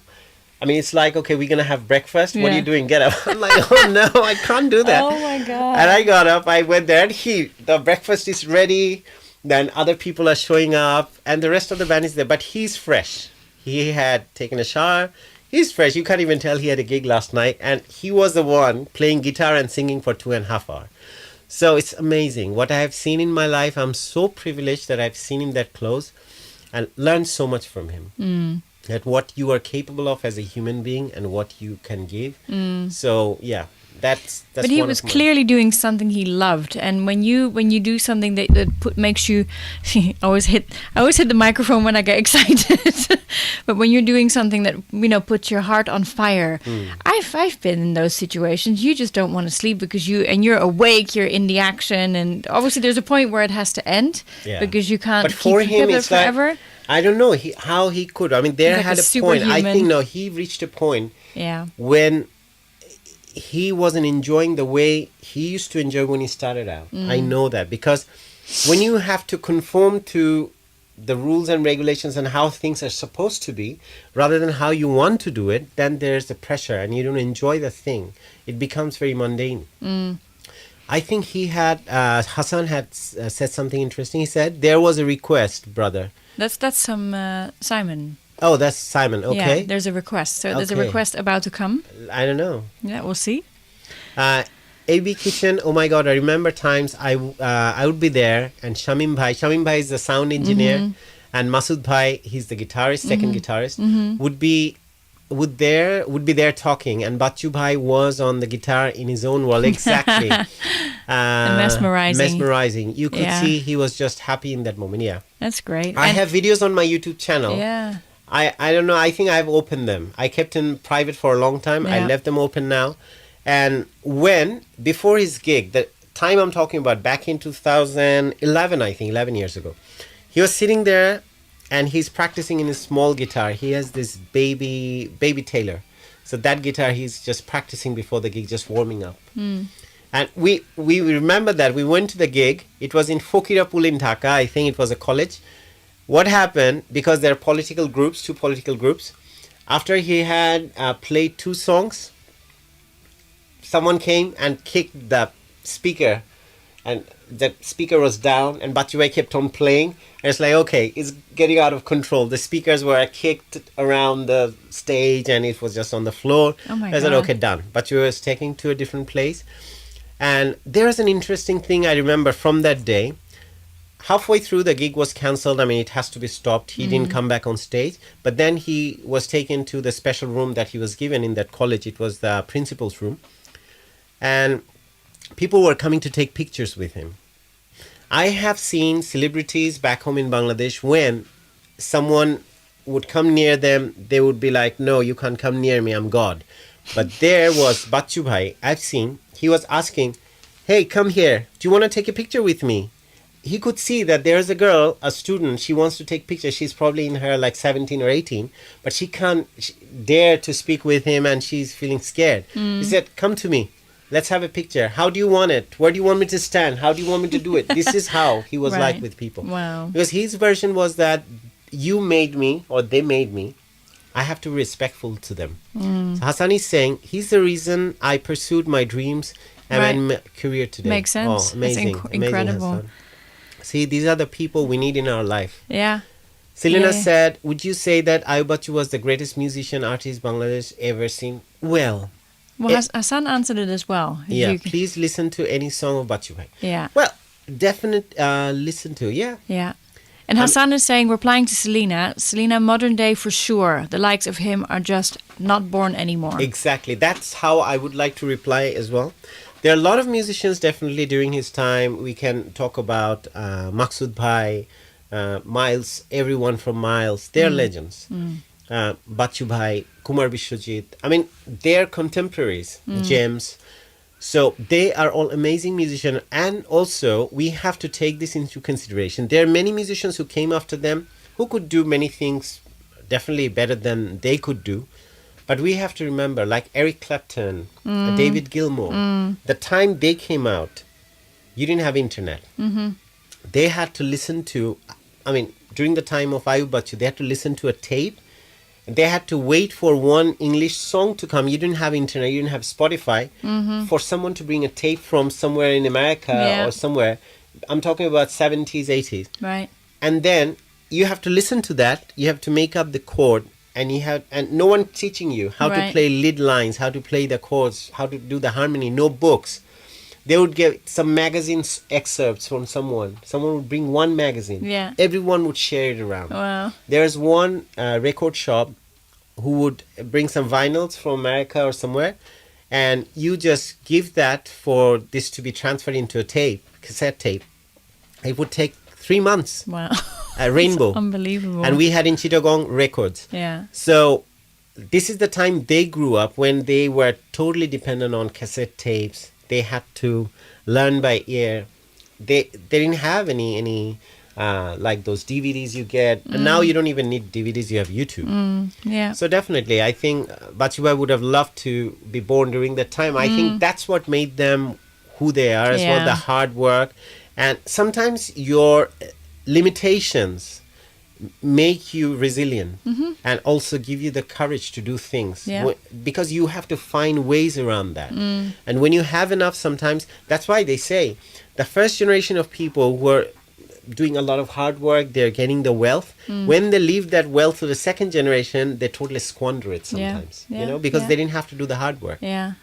I mean, it's like, okay, we're going to have breakfast. What are you doing? Get up. I'm like, oh, no, I can't do that. Oh, my God. And I got up. I went there. And the breakfast is ready. Then other people are showing up. And the rest of the band is there. But he's fresh. He had taken a shower. He's fresh. You can't even tell he had a gig last night. And he was the one playing guitar and singing for 2.5 hours. So it's amazing. What I have seen in my life, I'm so privileged that I've seen him that close and learned so much from him. That what you are capable of as a human being and what you can give. So yeah, that's but he was clearly doing something he loved, and when you do something that makes you I always hit the microphone when I get excited. But when you're doing something that puts your heart on fire, I've been in those situations. You just don't want to sleep because you're awake, you're in the action, and obviously there's a point where it has to end because you can't keep it forever. Like, I don't know how he could. I mean, there had a point. I think he reached a point when he wasn't enjoying the way he used to enjoy when he started out. I know that because when you have to conform to the rules and regulations and how things are supposed to be rather than how you want to do it, then there's the pressure and you don't enjoy the thing. It becomes very mundane. I think Hassan had said something interesting. He said, there was a request, brother. That's Simon. Oh, that's Simon. Okay. Yeah, there's a request. So there's a request about to come. I don't know. Yeah, we'll see. AB Kitchen. Oh my God! I remember times I would be there, and Shamim Bhai is the sound engineer, and Masood Bhai, he's the guitarist, second guitarist, would be there talking, and Bachu Bhai was on the guitar in his own world. Exactly. Mesmerizing. You could see he was just happy in that moment. Yeah. That's great. I have videos on my YouTube channel. Yeah. I don't know. I think I've opened them. I kept them private for a long time. I left them open now. And before his gig, the time I'm talking about, back in 2011, I think, 11 years ago, he was sitting there and he's practicing in his small guitar. He has this baby Taylor. So that guitar, he's just practicing before the gig, just warming up. And we remember that. We went to the gig. It was in Fokirapul in Dhaka. I think it was a college. What happened, because there are two political groups, after he had played 2 songs, someone came and kicked the speaker, and the speaker was down, and Bachubai kept on playing. And it's like, okay, it's getting out of control. The speakers were kicked around the stage, and it was just on the floor. Oh my God. I said, okay, done. Bachubai was taken to a different place. And there's an interesting thing I remember from that day. Halfway through, the gig was cancelled. I mean, it has to be stopped. He didn't come back on stage. But then he was taken to the special room that he was given in that college. It was the principal's room. And people were coming to take pictures with him. I have seen celebrities back home in Bangladesh, when someone would come near them, they would be like, no, you can't come near me, I'm God. But there was Bachu Bhai, I've seen, he was asking, hey, come here, do you want to take a picture with me? He could see that there's a girl, a student, she wants to take pictures. She's probably in her like 17 or 18, but she can't dare to speak with him and she's feeling scared. He said, come to me. Let's have a picture. How do you want it? Where do you want me to stand? How do you want me to do it? This is how he was like with people. Wow. Because his version was that you made me, or they made me. I have to be respectful to them. So Hassan is saying, he's the reason I pursued my dreams and my career today. Makes sense. Oh, amazing. It's incredible. Hassan. See, these are the people we need in our life. Yeah. Selena said, would you say that Ayubachu was the greatest musician artist Bangladesh ever seen? Well, Hassan answered it as well. Please listen to any song of Bachchu Bhai. Yeah. Well, definitely listen to, Yeah. And Hassan is saying, replying to Selena, modern day for sure. The likes of him are just not born anymore. Exactly. That's how I would like to reply as well. There are a lot of musicians definitely during his time. We can talk about Maksud Bhai, Miles, everyone from Miles. They're legends. Bachchu Bhai, Kumar Vishwajit. I mean, they're contemporaries, gems. So they are all amazing musicians. And also, we have to take this into consideration. There are many musicians who came after them who could do many things definitely better than they could do. But we have to remember, like Eric Clapton, David Gilmour, the time they came out, you didn't have internet. They had to listen to, during the time of Ayub Bachchu, they had to listen to a tape. They had to wait for one English song to come. You didn't have internet, you didn't have Spotify. For someone to bring a tape from somewhere in America or somewhere. I'm talking about 70s, 80s. Right. And then you have to listen to that. You have to make up the chord. And no one teaching you how to play lead lines, how to play the chords, how to do the harmony. No books. They would get some magazine excerpts from someone. Someone would bring one magazine. Yeah. Everyone would share it around. Wow. There's one record shop who would bring some vinyls from America or somewhere, and you just give that for this to be transferred into a tape, cassette tape. It would take 3 months. Wow. A rainbow. Unbelievable. And we had in Chittagong records. Yeah. So this is the time they grew up, when they were totally dependent on cassette tapes. They had to learn by ear. They didn't have any like those DVDs you get. And now you don't even need DVDs, you have YouTube. Yeah. So definitely, I think Bachchu Bhai would have loved to be born during that time. I think that's what made them who they are as well, the hard work. And sometimes your limitations make you resilient and also give you the courage to do things because you have to find ways around that. And when you have enough, sometimes that's why they say the first generation of people who are doing a lot of hard work, they're getting the wealth. When they leave that wealth to the second generation, they totally squander it sometimes, because they didn't have to do the hard work. Yeah.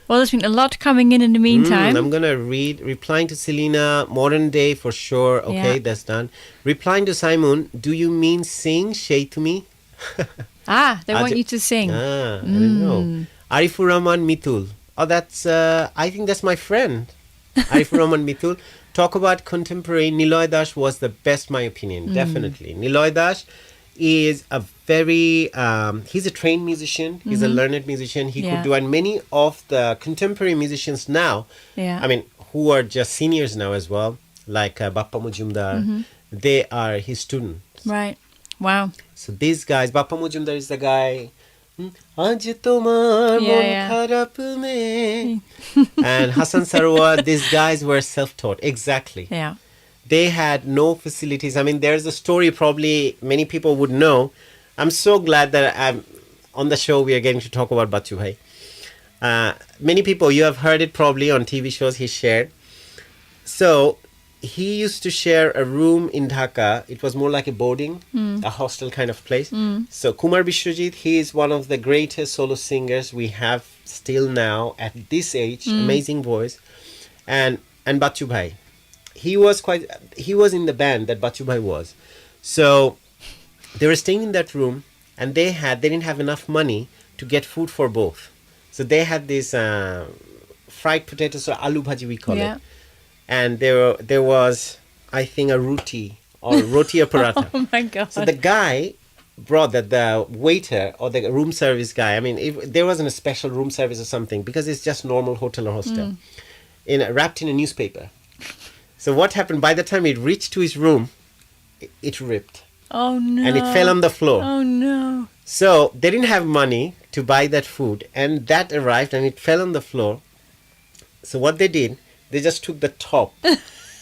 Well, there's been a lot coming in the meantime. I'm going to read. Replying to Selena, modern day for sure. Okay, that's done. Replying to Simon, do you mean sing, Shay to me? They want you to sing. I don't know. Arifur Rahman Mitul. Oh, that's, I think that's my friend. Arifur Rahman Mitul. Talk about contemporary. Niloy Dash was the best, my opinion. Definitely. Niloy Dash is a very he's a trained musician, he's a learned musician, he could do, and many of the contemporary musicians now, who are just seniors now as well, like Bappa Mujumdar, they are his students. Right. Wow. So these guys, Bappa Mujumdar is the guy, Aaj tomar mon kharap mein, and Hassan Sarwar, these guys were self-taught. Exactly. Yeah. They had no facilities. I mean, there's a story probably many people would know. I'm so glad that on the show we are getting to talk about Bachchu Bhai. Many people, you have heard it probably on TV shows he shared. So he used to share a room in Dhaka. It was more like a boarding, a hostel kind of place. So Kumar Vishwajit, he is one of the greatest solo singers we have still now at this age. Amazing voice. And Bachchu Bhai. He was in the band that Bachchu Bhai was. So they were staying in that room, and they didn't have enough money to get food for both. So they had this fried potatoes, or aloo bhaji we call it. And there was, I think, a roti or roti or paratha. Oh my God. So the guy brought that, the waiter or the room service guy, there wasn't a special room service or something, because it's just normal hotel or hostel, wrapped in a newspaper. So what happened, by the time it reached to his room, it ripped. Oh no. And it fell on the floor. Oh no. So they didn't have money to buy that food, and that arrived and it fell on the floor. So what they did, they just took the top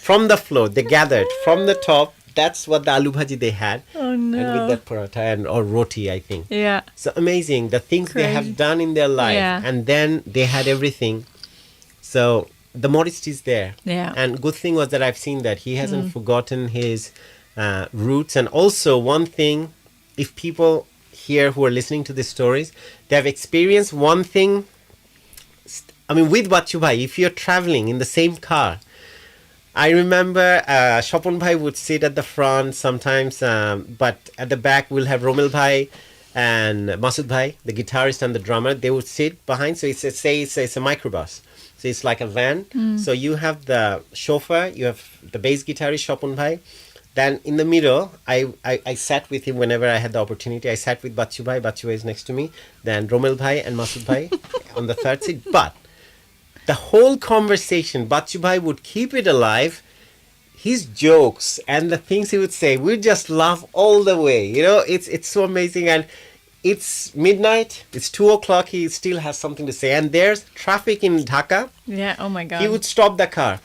from the floor. They gathered from the top. That's what the aloo bhaji they had. Oh no. And with that paratha or roti, I think. Yeah. So amazing, the things they have done in their life. Yeah. And then they had everything. So the modesty is there. Yeah. And good thing was that I've seen that he hasn't forgotten his roots. And also one thing, if people here who are listening to these stories, they have experienced one thing. I mean, with Bachu Bhai, if you're traveling in the same car, I remember Shopon Bhai would sit at the front sometimes, but at the back we'll have Romil Bhai and Masud Bhai, the guitarist and the drummer. They would sit behind. So it's a microbus. So it's like a van. So you have the chauffeur, you have the bass guitarist Shopon Bhai. Then in the middle, I sat with him whenever I had the opportunity. I sat with Bachu Bhai. Bachu Bhai is next to me. Then Romil Bhai and Masud Bhai on the third seat. But the whole conversation, Bachu Bhai would keep it alive. His jokes and the things he would say, we'd just laugh all the way. You know, it's so amazing. And it's midnight. It's 2:00. He still has something to say. And there's traffic in Dhaka. Yeah, oh my God. He would stop the car.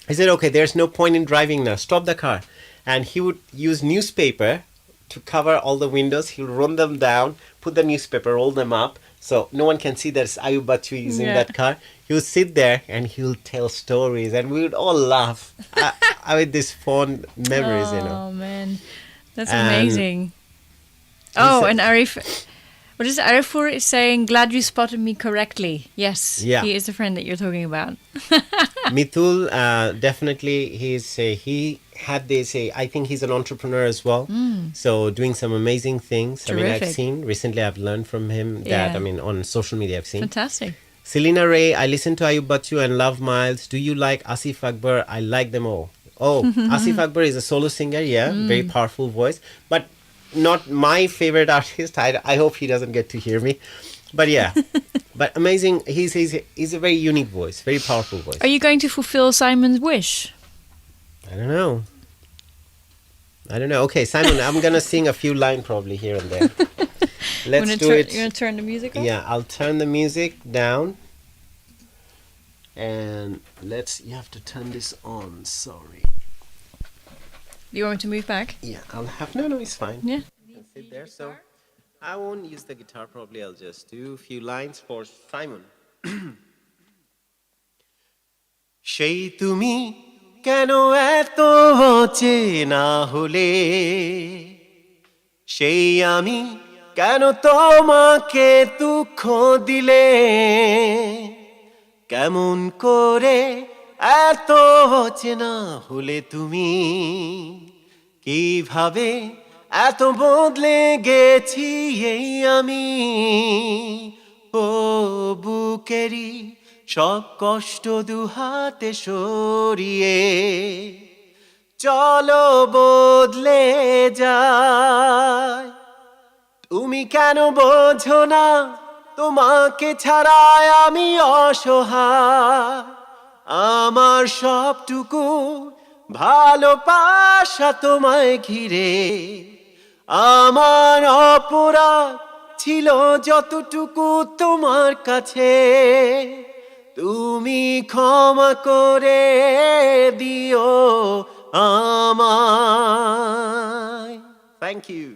I said, okay, there's no point in driving now. Stop the car. And he would use newspaper to cover all the windows. He'll run them down, put the newspaper, roll them up, so no one can see that it's Ayub Bachu is in that car. He would sit there and he'll tell stories, and we would all laugh. I mean, these fond memories, you know. Oh, man. That's amazing. And Arif... What is Arifur is saying? Glad you spotted me correctly. Yes, he is the friend that you're talking about. Mithul, definitely, he had this. I think he's an entrepreneur as well. So doing some amazing things. Terrific. I mean, I've seen recently. I've learned from him that on social media I've seen. Fantastic. Selena Ray, I listen to Ayub Bachu and love Miles. Do you like Asif Akbar? I like them all. Oh, Asif Akbar is a solo singer. Yeah, very powerful voice, but not my favorite artist. I hope he doesn't get to hear me. But yeah, but amazing. He's a very unique voice, very powerful voice. Are you going to fulfill Simon's wish? I don't know. Okay, Simon, I'm going to sing a few lines probably here and there. Let's do it. You're going to turn the music off? Yeah, I'll turn the music down. And you have to turn this on, sorry. You want me to move back? Yeah, no, it's fine. Yeah. I'll sit there. So I won't use the guitar probably. I'll just do a few lines for Simon. সেই তুমি কেন এত অচেনা হলে সেই আমি কেন তোমাকে দুঃখ দিলে কেমন করে এত অচেনা হলে তুমি কিভাবে এত বদলে গেছি এই আমি ও বুকেরি সব কষ্ট দুহাতে সরিয়ে চলো বদলে যায় তুমি কেন বোঝো না তোমাকে ছাড়া আমি অসহায় আমার সবটুকু ভালোবাসা তোমায় ঘিরে আমার অপরাধ ছিল যতটুকু তোমার কাছে তুমি ক্ষমা করে দিও আমায় Thank you.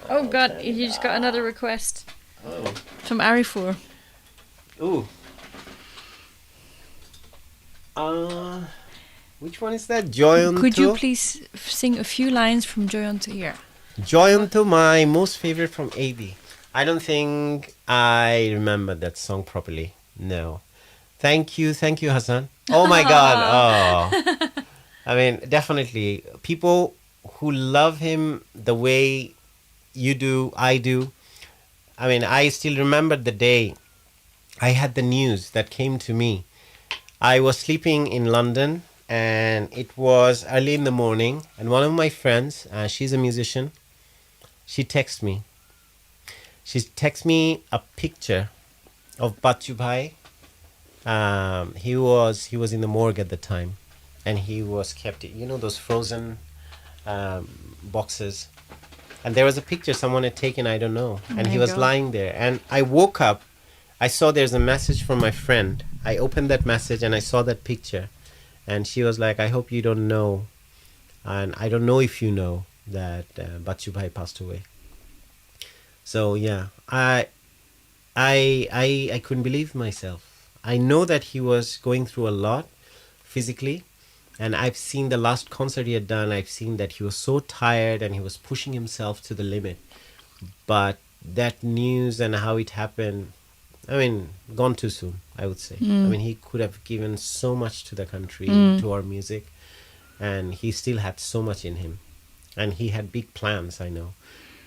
Oh God, you just got another request from Arifur. Ooh. Which one is that? Joyanto? Could you please sing a few lines from Joyanto here? Joyanto, my most favorite from AB. I don't think I remember that song properly. No. Thank you, Hassan. Oh my God. Oh. I mean, definitely. People who love him the way you do, I do. I mean, I still remember the day I had the news that came to me. I was sleeping in London and it was early in the morning, and one of my friends, she's a musician, she texted me. She texted me a picture of Bachu Bhai. He was in the morgue at the time, and he was kept, you know, those frozen boxes. And there was a picture someone had taken, I don't know, and he was lying there. And I woke up, I saw there's a message from my friend. I opened that message and I saw that picture, and she was like, I hope you don't know, and I don't know if you know that Bachu Bhai passed away. So yeah, I couldn't believe myself. I know that he was going through a lot physically, And I've seen the last concert he had done, I've seen that he was so tired and he was pushing himself to the limit. But that news and how it happened, I mean, gone too soon, I would say. I mean, he could have given so much to the country, to our music, and he still had so much in him. And he had big plans, I know,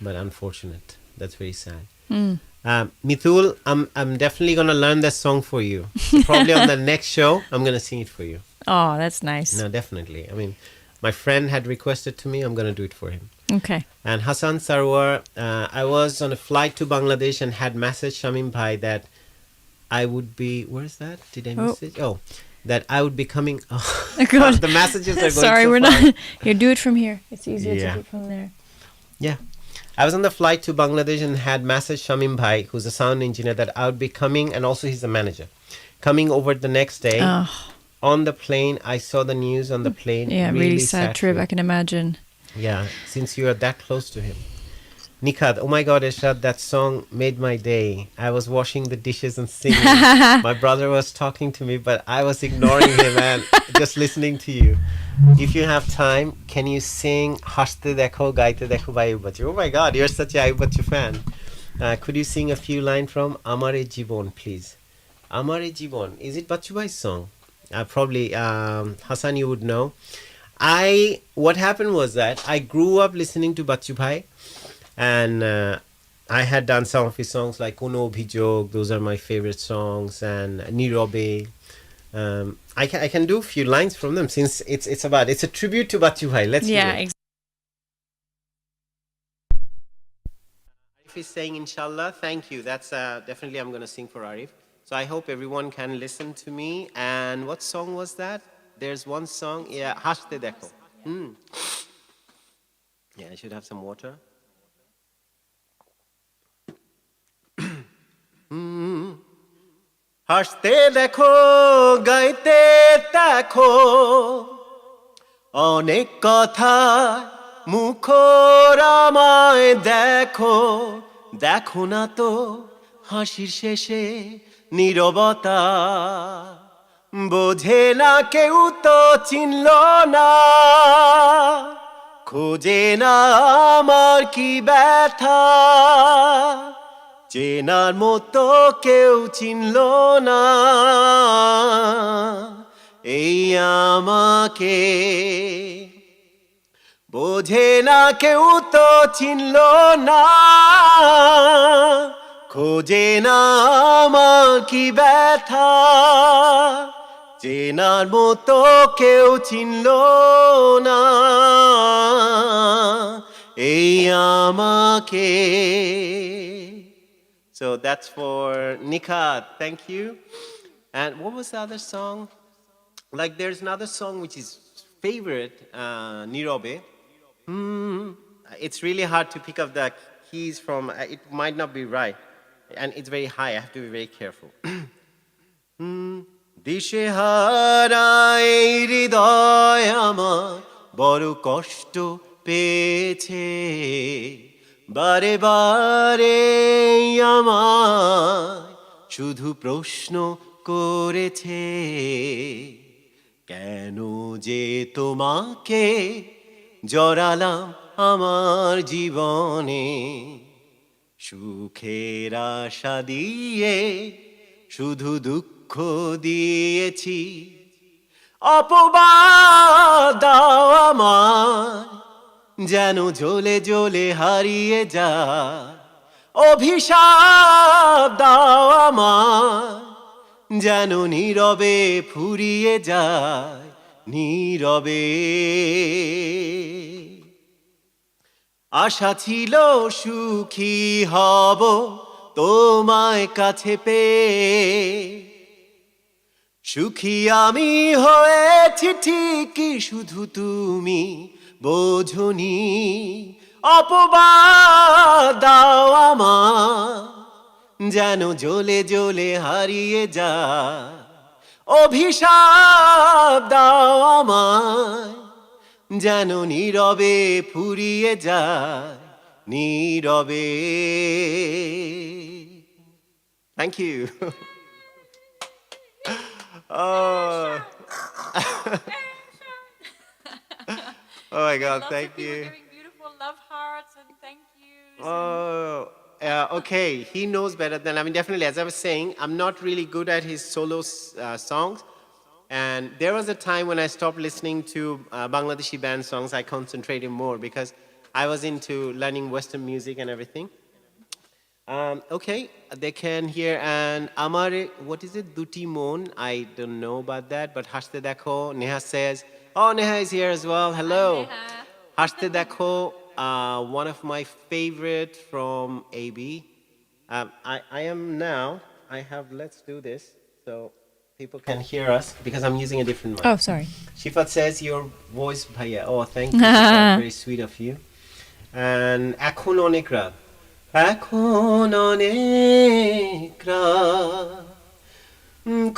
but unfortunate. That's very sad. Mithul, I'm definitely going to learn that song for you. So probably on the next show, I'm going to sing it for you. Oh, that's nice. No, definitely. I mean, my friend had requested to me. I'm going to do it for him. Okay. And Hassan Sarwar, I was on a flight to Bangladesh and had messaged Shamim Bhai that I would be... Where's that? Did I miss it? Oh, that I would be coming... Oh, God. the messages are going Sorry, so we're fast. not... Here, do it from here. It's easier to do it from there. Yeah. I was on the flight to Bangladesh and had messaged Shamim Bhai, who's a sound engineer, that I would be coming, and also he's a manager, coming over the next day. Oh. On the plane, I saw the news on the plane. Yeah, really sad trip, I can imagine. Yeah, since you are that close to him. Nikhad, oh my God, Ershad, that song made my day. I was washing the dishes and singing. My brother was talking to me, but I was ignoring him and just listening to you. If you have time, can you sing Hashte Dekho, Gaite Dekho by Ayub Bachchu? Oh my God, you're such a Ayub Bachchu fan. Could you sing a few lines from Amare Jibon, please? Amare Jibon, is it Bachchu Bhai's song? Probably, Hassan, you would know. What happened was that I grew up listening to Bachchu Bhai, and I had done some of his songs like Kono Bhijog, those are my favorite songs, and Nirobe. I can do a few lines from them since it's a tribute to Bachchu Bhai. Let's hear it. Arif is saying Inshallah, thank you. That's definitely I'm going to sing for Arif. So I hope everyone can listen to me. And what song was that? There's one song, yeah, Hashte Dekho. Yeah, I should have some water. হাসতে দেখো গাইতে দেখো অনেক কথা মুখরামায় দেখো দেখো না তো হাসির শেষে নীরবতা বোঝে না কেউ তো চিনল না খোঁজে না আমার কি ব্যথা চেনার মতো কেউ চিনল না এই আমাকে বোঝে না কেউ তো চিনল না খোঁজে না আমার কি ব্যথা চেনার মতো কেউ চিনল না এই আমাকে. So that's for Nikhad. Thank you. And what was the other song? Like there's another song which is favorite, Nirobe. It's really hard to pick up the keys from, it might not be right. And it's very high, I have to be very careful. দিশে হারায় হৃদয় আমার বড় কষ্ট পেয়েছে বারে বারে আমায় শুধু প্রশ্ন করেছে কেন যে তোমাকে জড়ালাম আমার জীবনে সুখের আশা দিয়ে শুধু দুঃখ দিয়েছি অপবাদ দাও আমায় যেন জ্বলে জ্বলে হারিয়ে যায় অভিশাপ দাও আমায় যেন নীরবে ফুরিয়ে যায় নীরবে আশা ছিল সুখী হব তোমায় কাছে পেয়ে সুখী আমি হয়েছি ঠিকই শুধু তুমি বোঝনি অপবাদ দাও আমায় যেন জ্বলে জ্বলে হারিয়ে যায় অভিশাপ দাও আমায় যেন নীরবে ফুরিয়ে যায় নীরবে. Thank you. Oh. Oh my God, Lots thank of people you. giving beautiful love hearts and thank yous. Oh, okay. He knows better than I mean. Definitely, as I was saying, I'm not really good at his solo songs. And there was a time when I stopped listening to Bangladeshi band songs. I concentrated more because I was into learning Western music and everything. Okay, they can hear and Amare, what is it? Duti Mon. I don't know about that, but Hashte Dakho. Neha says, oh, Neha is here as well. Hello. Hashte Dakho, one of my favorite from AB. I am now, I have, let's do this so people can hear us because I'm using a different mic. Oh, sorry. Shifat says, your voice, bhaiya. Oh, thank you. Shifat, very sweet of you. And Akhon Onekra. এখন অনেক রাত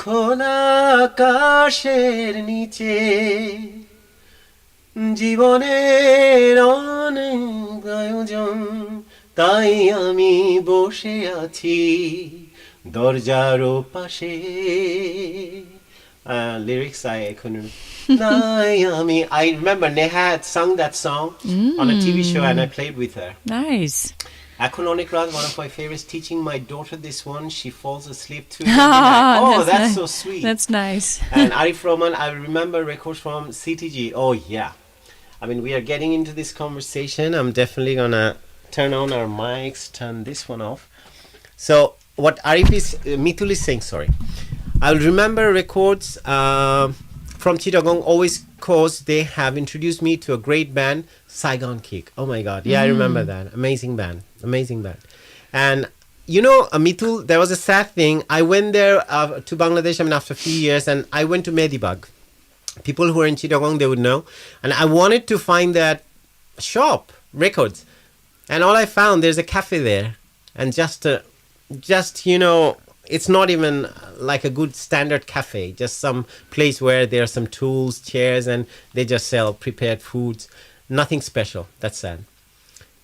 খোলা আকাশের নিচে জীবনের অনেক আয়োজন তাই আমি বসে আছি দরজার পাশে lyrics I couldn't I remember Neha had sung that song on a TV show and I played with her. Nice. Akhon Onek Raz, one of my favorites, teaching my daughter this one. She falls asleep too. That's so sweet. That's nice. And Arif Rahman, I remember records from CTG. Oh, yeah. I mean, we are getting into this conversation. I'm definitely going to turn on our mics, turn this one off. So, what Arif is, Mitul is saying, sorry. I'll remember records from Chittagong always because they have introduced me to a great band, Saigon Kick. Oh my God. Yeah, I remember that. Amazing band. Amazing band. And you know, Mitul, there was a sad thing. I went there to Bangladesh, I mean, after a few years, and I went to Medibag. People who are in Chittagong, they would know. And I wanted to find that shop, records. And all I found, there's a cafe there. And just, you know, it's not even like a good standard cafe, just some place where there are some tools, chairs, and they just sell prepared foods. Nothing special. That's sad.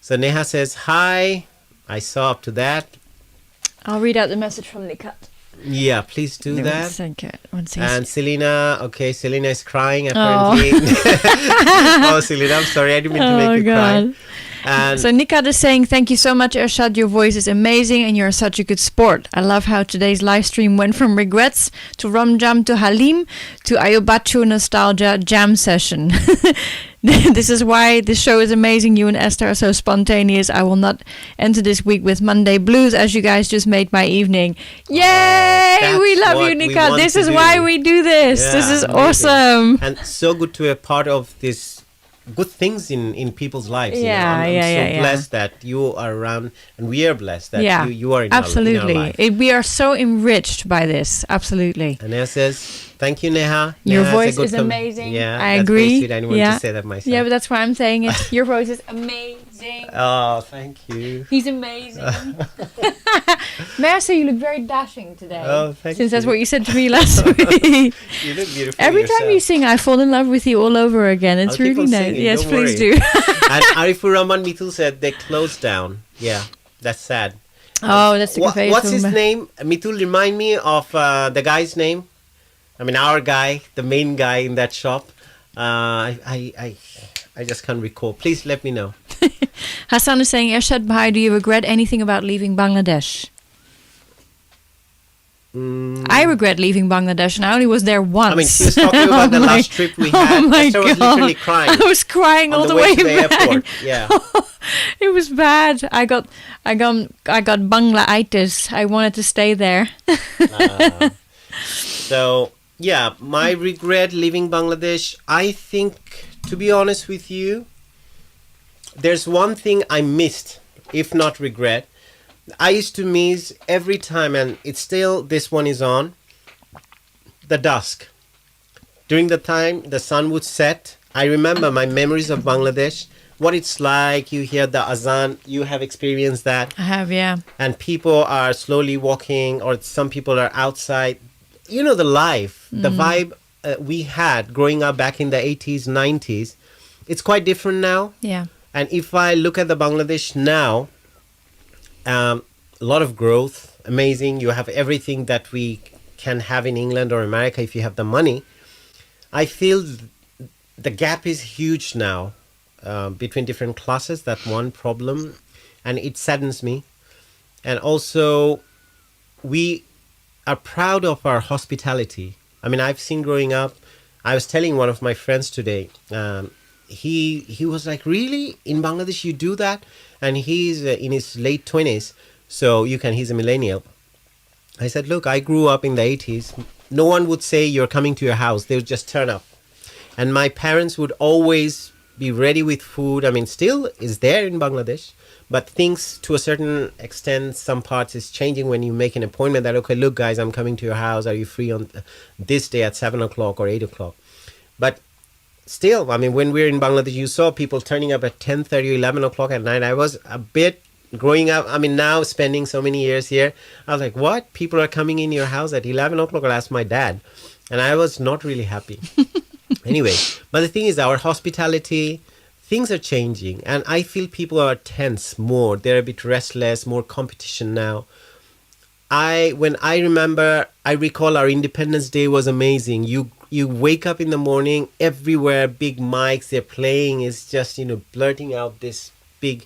So Neha says, hi. I saw up to that. I'll read out the message from Nikat. Yeah, please do that. One second. And Selena, okay, Selena is crying apparently. Oh, Selena, I'm sorry. I didn't mean to make you cry. And so Nikat is saying, thank you so much, Ershad. Your voice is amazing and you're such a good sport. I love how today's live stream went from regrets to Rum Jam to Halim to Ayobachu Nostalgia Jam Session. This is why this show is amazing. You and Esther are so spontaneous. I will not enter this week with Monday blues as you guys just made my evening. Yay! We love you, Nikat. This is why we do this. Yeah, this is amazing. awesome. And so good to be a part of this good things in people's lives. You know? I'm so blessed that you are around, and we are blessed that you are in absolutely. Our life. We are so enriched by this. Absolutely. And Neha says, thank you, Neha. Your voice is amazing. Yeah, I agree. Very sweet. I didn't want to say that myself. Yeah, but that's why I'm saying it. Your voice is amazing. Oh, thank you. He's amazing. May I say you look very dashing today? Oh, thank you. Since that's what you said to me last week. You look beautiful. Every time you sing, I fall in love with you all over again. It's I'll really nice. Singing, yes, please do. And Arifur Rahman Mitul said they closed down. Yeah, that's sad. Oh, that's a good What's his name? Mitul, remind me of the guy's name. I mean, our guy, the main guy in that shop. I just can't recall. Please let me know. Hassan is saying, Ershad Bhai, do you regret anything about leaving Bangladesh? I regret leaving Bangladesh, and I only was there once. I mean, she was talking about the last trip we had. Oh my Esther was literally crying. I was crying all the way to the back. airport. Yeah, it was bad. I got Bangla-itis. I wanted to stay there. So yeah, my regret leaving Bangladesh. I think, to be honest with you, there's one thing I missed, if not regret. I used to miss every time, and it's still, this one is on, the dusk. During the time the sun would set, I remember my memories of Bangladesh, what it's like. You hear the azan, you have experienced that. I have, yeah. And people are slowly walking, or some people are outside. You know, the life, the vibe we had growing up back in the 80s, 90s, it's quite different now. Yeah. And if I look at the Bangladesh now, a lot of growth, amazing. You have everything that we can have in England or America if you have the money. I feel the gap is huge now. between different classes. That's one problem, and it saddens me. And also, we are proud of our hospitality. I mean, I've seen growing up. I was telling one of my friends today. He was like, "Really, in Bangladesh you do that?" And he's in his late 20s, so he's a millennial. I said, "Look, I grew up in the 80s. No one would say you're coming to your house. They would just turn up. And my parents would always be ready with food. I mean, still is there in Bangladesh, but things to a certain extent, some parts is changing when you make an appointment that, okay, look, guys, I'm coming to your house. Are you free on this day at 7 o'clock or 8 o'clock? But still, I mean, when we're in Bangladesh, you saw people turning up at 10:30 or 11 o'clock at night. I was a bit growing up. I mean, now spending so many years here, I was like, what? People are coming in your house at 11 o'clock? I'll ask my dad. And I was not really happy. Anyway, but the thing is, our hospitality, things are changing. And I feel people are tense more. They're a bit restless, more competition now. I recall our Independence Day was amazing. You wake up in the morning, everywhere, big mics, they're playing. It's just, blurting out this big,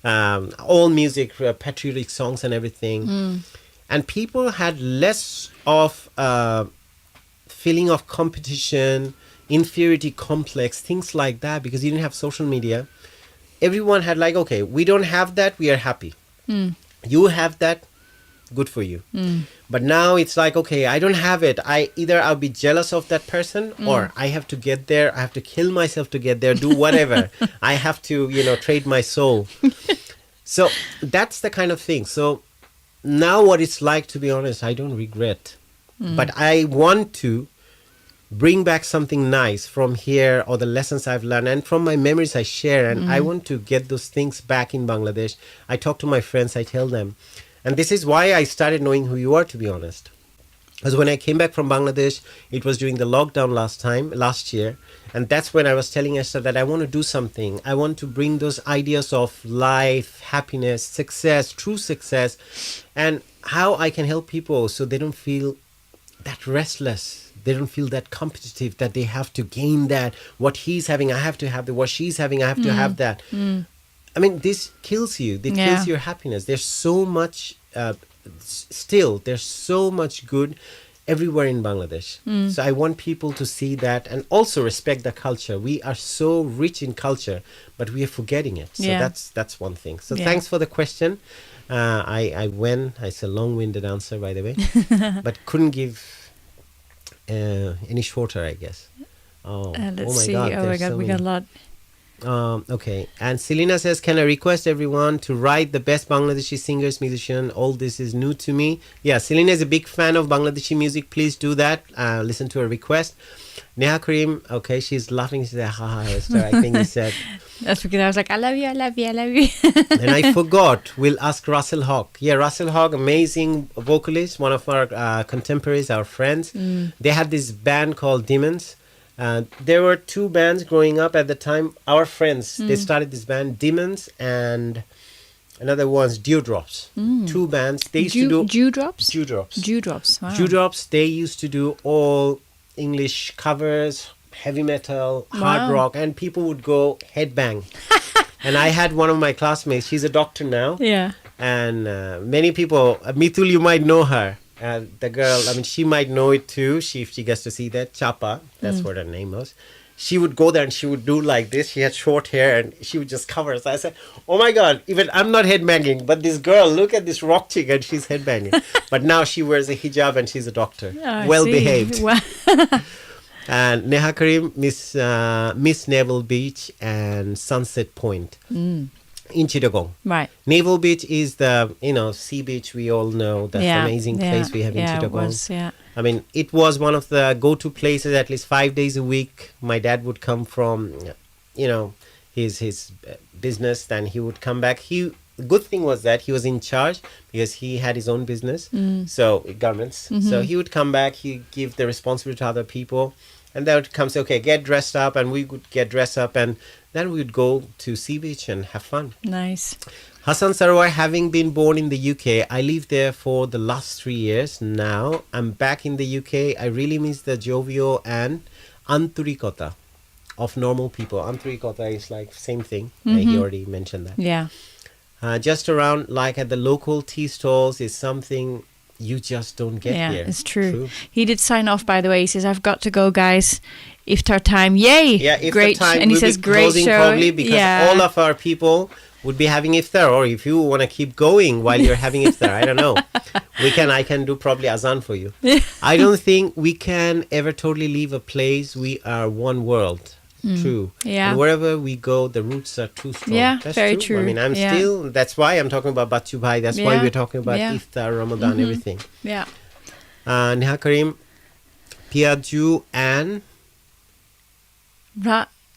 all music, patriotic songs and everything. And people had less of feeling of competition, inferiority complex, things like that, because you didn't have social media. Everyone had like, okay, we don't have that, we are happy. You have that, good for you. But now it's like, okay, I don't have it. I'll be jealous of that person, or I have to get there. I have to kill myself to get there, do whatever. I have to, trade my soul. So that's the kind of thing. So now what it's like, to be honest, I don't regret. But I want to bring back something nice from here, or the lessons I've learned and from my memories I share. And I want to get those things back in Bangladesh. I talk to my friends, I tell them. And this is why I started Knowing Who You Are, to be honest. Because when I came back from Bangladesh, it was during the lockdown last year. And that's when I was telling Esther that I want to do something. I want to bring those ideas of life, happiness, success, true success, and how I can help people so they don't feel that restless. They don't feel that competitive, that they have to gain that. What he's having, I have to have that. What she's having, I have to have that. I mean, this kills you. It kills your happiness. There's so much, there's so much good everywhere in Bangladesh. So I want people to see that and also respect the culture. We are so rich in culture, but we are forgetting it. So that's one thing. So thanks for the question. It's a long-winded answer, by the way, but couldn't give any shorter, I guess. Let's see. God, we got a lot. Okay, and Selena says, can I request everyone to write the best Bangladeshi singers, musician? All this is new to me. Yeah, Selena is a big fan of Bangladeshi music. Please do that. Listen to her request. Neha Karim, okay, she's laughing. She said, haha, Esther, I think he said. That's because I was like, I love you, I love you, I love you. And I forgot, we'll ask Russell Hawk. Yeah, Russell Hawk, amazing vocalist, one of our contemporaries, our friends. They had this band called Demons. There were two bands growing up at the time. Our friends, they started this band, Demons, and another one's Dewdrops. Two bands. They used to do... Dewdrops? Dewdrops. Dewdrops, wow. Dewdrops, they used to do all English covers, heavy metal, hard rock, and people would go headbang. And I had one of my classmates, she's a doctor now. Yeah. And many people, Mithul, you might know her. The girl, I mean, she might know it too. If she gets to see that, Chapa, that's what her name was. She would go there and she would do like this. She had short hair and she would just cover. So I said, oh my God, even I'm not headbanging, but this girl, look at this rock chick and she's headbanging. But now she wears a hijab and she's a doctor. Oh, well behaved. Wow. And Neha Karim, Miss Naval Beach and Sunset Point. In Chittagong. Right. Naval Beach is the, sea beach we all know. That's the amazing place we have in Chittagong. It was, I mean, it was one of the go-to places at least 5 days a week. My dad would come from, his business, then he would come back. The good thing was that he was in charge because he had his own business, so garments. So he would come back, he'd give the responsibility to other people, and they would come say, okay, get dressed up, and we would get dressed up, and then we would go to Sea Beach and have fun. Nice. Hassan Sarawai, having been born in the UK, I lived there for the last 3 years. Now I'm back in the UK. I really miss the jovial and anturikota of normal people. Antarikota is like same thing. He already mentioned that. Yeah. Just around, like at the local tea stalls, is something you just don't get here. Yeah, it's true. He did sign off, by the way. He says, "I've got to go, guys. Iftar time, yay!" Yeah, iftar great. time. And he We'll says, be "Great closing show." probably because all of our people would be having iftar, or if you want to keep going while you're having iftar, I don't know. I can do probably azan for you. I don't think we can ever totally leave a place. We are one world. True. Yeah. And wherever we go, the roots are too strong. Yeah, that's very true. true. I mean, that's why I'm talking about Bachu Bhai. That's why we're talking about iftar, Ramadan, everything. Yeah. Neha Karim, Piaju and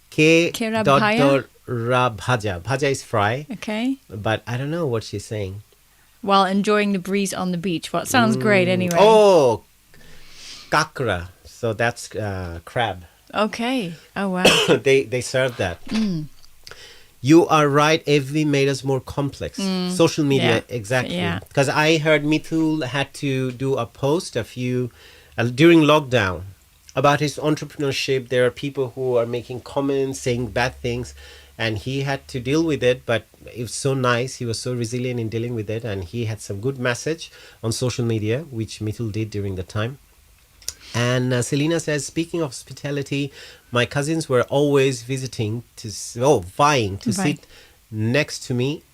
K. Bhaja? Bhaja. Bhaja is fry. Okay. But I don't know what she's saying. While enjoying the breeze on the beach. Well, it sounds great anyway. Oh, kakra. So that's crab. Okay. Oh, wow. they serve that. You are right. FB made us more complex. Social media, exactly. Because I heard Mithul had to do a post during lockdown about his entrepreneurship. There are people who are making comments, saying bad things, and he had to deal with it. But it was so nice. He was so resilient in dealing with it, and he had some good message on social media, which Mithul did during the time. And Selena says, speaking of hospitality, my cousins were always vying to sit next to me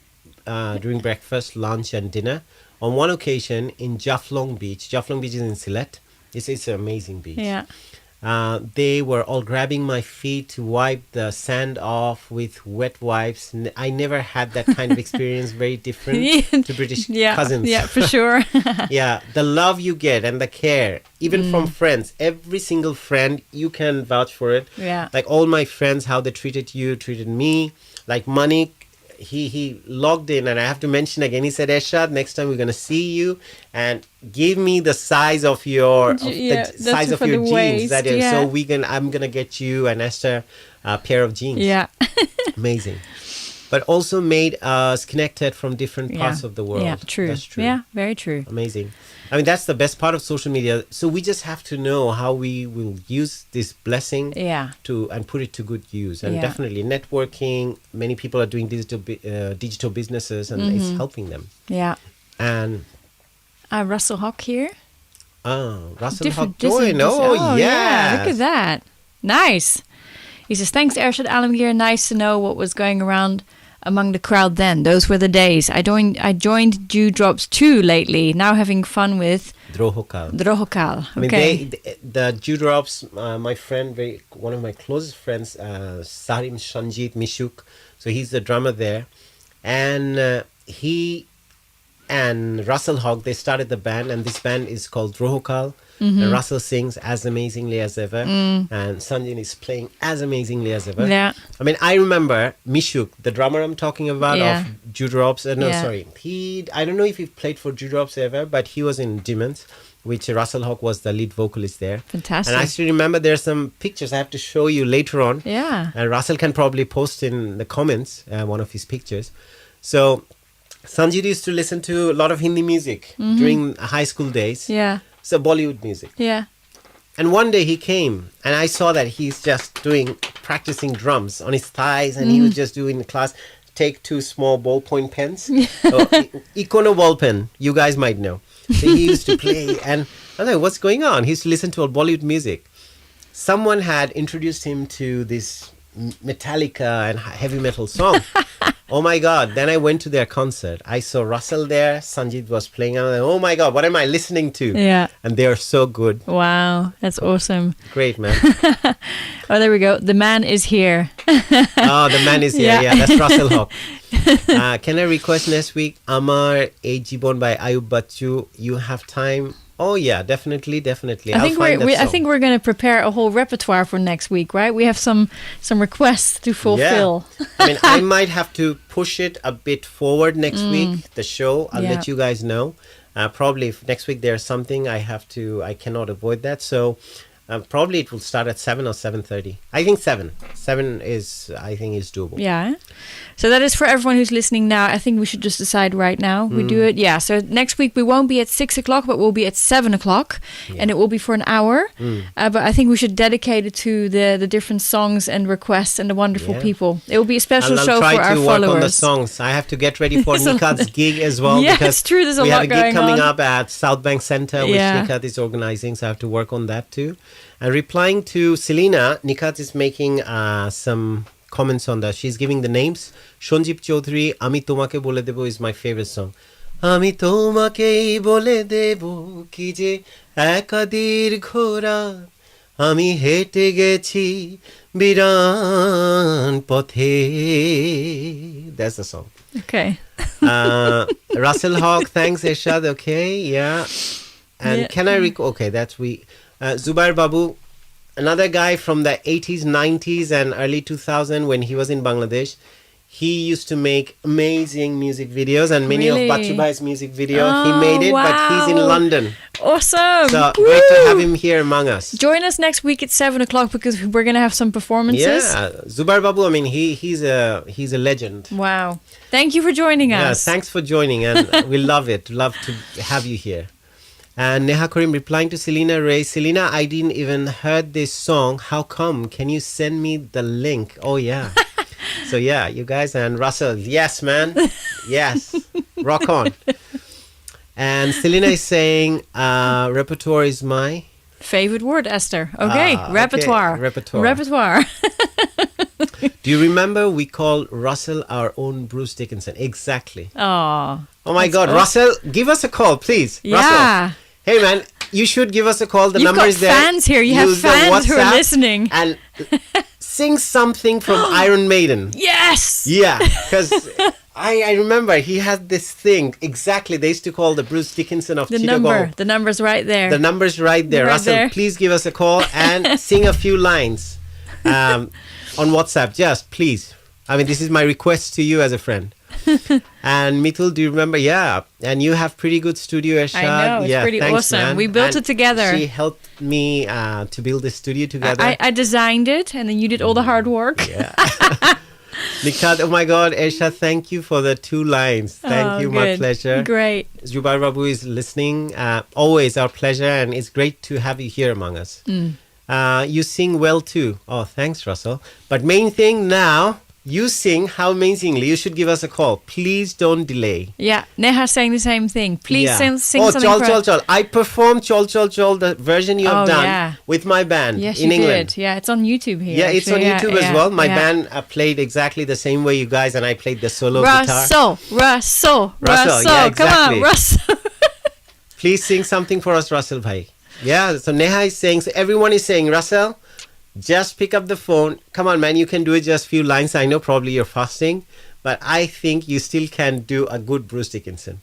during breakfast, lunch, and dinner. On one occasion in Jaflong Beach. Jaflong Beach is in Sylhet. It's an amazing beach. Yeah. They were all grabbing my feet to wipe the sand off with wet wipes. I never had that kind of experience. Very different to British cousins. Yeah, for sure. Yeah, the love you get and the care, even from friends. Every single friend, you can vouch for it. Yeah. Like all my friends, how they treated you, treated me. Like Manik, he logged in, and I have to mention again, he said, Ershad, next time we're going to see you and give me the size of your size of your jeans. So I'm going to get you and Esther a pair of jeans. Yeah. Amazing. But also made us connected from different parts of the world. Yeah, true. That's true. Yeah, very true. Amazing. I mean, that's the best part of social media. So we just have to know how we will use this blessing and put it to good use. And definitely networking. Many people are doing digital businesses, and it's helping them. Yeah. And Russell Hawk here. Oh, Russell Hawk joined. Oh, yeah. Look at that. Nice. He says, thanks, Ershad Alamgir. Nice to know what was going around among the crowd then. Those were the days. I joined Dewdrops too lately. Now having fun with Drohokal. I mean, the Dewdrops, my friend, one of my closest friends, Sarim Shanjit Mishuk. So he's the drummer there. And he and Russell Hogg, they started the band, and this band is called Drohokal. And Russell sings as amazingly as ever, and Sanjin is playing as amazingly as ever. Yeah. I mean, I remember Mishuk, the drummer I'm talking about of Dewdrops. I don't know if he played for Dewdrops ever, but he was in Demons, which Russell Hogg was the lead vocalist there. Fantastic. And I still remember there's some pictures I have to show you later on. Yeah. And Russell can probably post in the comments one of his pictures. So Sanjit used to listen to a lot of Hindi music during high school days. Yeah. So Bollywood music. Yeah. And one day he came, and I saw that he's just practicing drums on his thighs, and he was just doing the class. Take 2 small ballpoint pens. Icono ball pen, you guys might know. So he used to play, and I was like, what's going on? He used to listen to Bollywood music. Someone had introduced him to this Metallica and heavy metal song. Oh my God. Then I went to their concert. I saw Russell there. Sanjit was playing. And I'm like, oh my God, what am I listening to? Yeah. And they are so good. Wow. That's awesome. Great, man. Oh, there we go. The man is here. Oh, the man is here. Yeah, that's Russell Hawk. Can I request next week Amar A Jibon by Ayub Bachchu? You have time? Oh yeah, definitely. I think we're going to prepare a whole repertoire for next week, right? We have some requests to fulfill. Yeah. I mean, I might have to push it a bit forward next week. The show, I'll let you guys know. Probably if next week there's something I cannot avoid that. So Probably it will start at 7 or 7:30. I think 7. 7 is doable. Yeah. So that is for everyone who's listening now. I think we should just decide right now. We do it. Yeah. So next week we won't be at 6 o'clock, but we'll be at 7 o'clock. Yeah. And it will be for an hour. But I think we should dedicate it to the different songs and requests and the wonderful people. It will be a special show for our followers. I'll try to work on the songs. I have to get ready for Nikat's gig as well. Yeah, because it's true. There's a lot going on. We have a gig coming up at South Bank Center, which Nikat is organizing. So I have to work on that too. And replying to Selena, Nikat is making some comments on that. She's giving the names. Shonjip Chaudhary, Ami Tomake Bole Debo is my favorite song. Ami Tomake Bole Debo ki je ekadir ghora Ami hete gechi biran pothe. That's the song. Okay. Russell Hawk, thanks Ershad. Okay, yeah. And can I recall? Okay, that's we. Zubair Babu, another guy from the 80s, 90s and early 2000 when he was in Bangladesh. He used to make amazing music videos and many of Bachu Bhai's music video. He made it, but he's in London. Awesome. So great to have him here among us. Join us next week at 7 o'clock because we're going to have some performances. Yeah, Zubair Babu, I mean, he's a legend. Wow. Thank you for joining us. Yeah, thanks for joining and we love it. Love to have you here. And Neha Karim replying to Selena Ray. Selena, I didn't even heard this song. How come? Can you send me the link? Oh, yeah. So, yeah, you guys and Russell. Yes, man. Yes. Rock on. And Selena is saying, repertoire is my... favorite word, Esther. Okay, repertoire. Okay. Repertoire. Do you remember we called Russell our own Bruce Dickinson? Exactly. Oh my God. Awesome. Russell, give us a call, please. Yeah. Russell. Hey, man, you should give us a call. The number is there. You've got fans here. You have fans who are listening. And sing something from Iron Maiden. Yes. Yeah, because I remember he had this thing. Exactly. They used to call the Bruce Dickinson of Chittagong. The number's right there. The number's right there. Russell, please give us a call and sing a few lines on WhatsApp. Just please. I mean, this is my request to you as a friend. And Mithul, do you remember? Yeah. And you have pretty good studio, Ershad. I know. It's pretty awesome. Man. We built it together. She helped me to build the studio together. I designed it and then you did all the hard work. Yeah. Nikat, oh my God, Ershad, thank you for the 2 lines. Thank you, my pleasure. Great. Zubair Babu is listening. Always our pleasure, and it's great to have you here among us. You sing well too. Oh, thanks, Russell. But main thing now, you sing how amazingly. You should give us a call. Please don't delay. Yeah, Neha's saying the same thing. Please sing something. Chol. I performed Chol, the version you have done with my band in England. Did. Yeah, it's on YouTube here. Yeah, actually. It's on YouTube as well. My band played exactly the same way you guys, and I played the solo guitar. Russell. Yeah, exactly. Come on, Russell. Please sing something for us, Russell bhai. Yeah, so Neha is saying, so everyone is saying, Russell, just pick up the phone. Come on, man, you can do it just few lines. I know probably you're fasting, but I think you still can do a good Bruce Dickinson.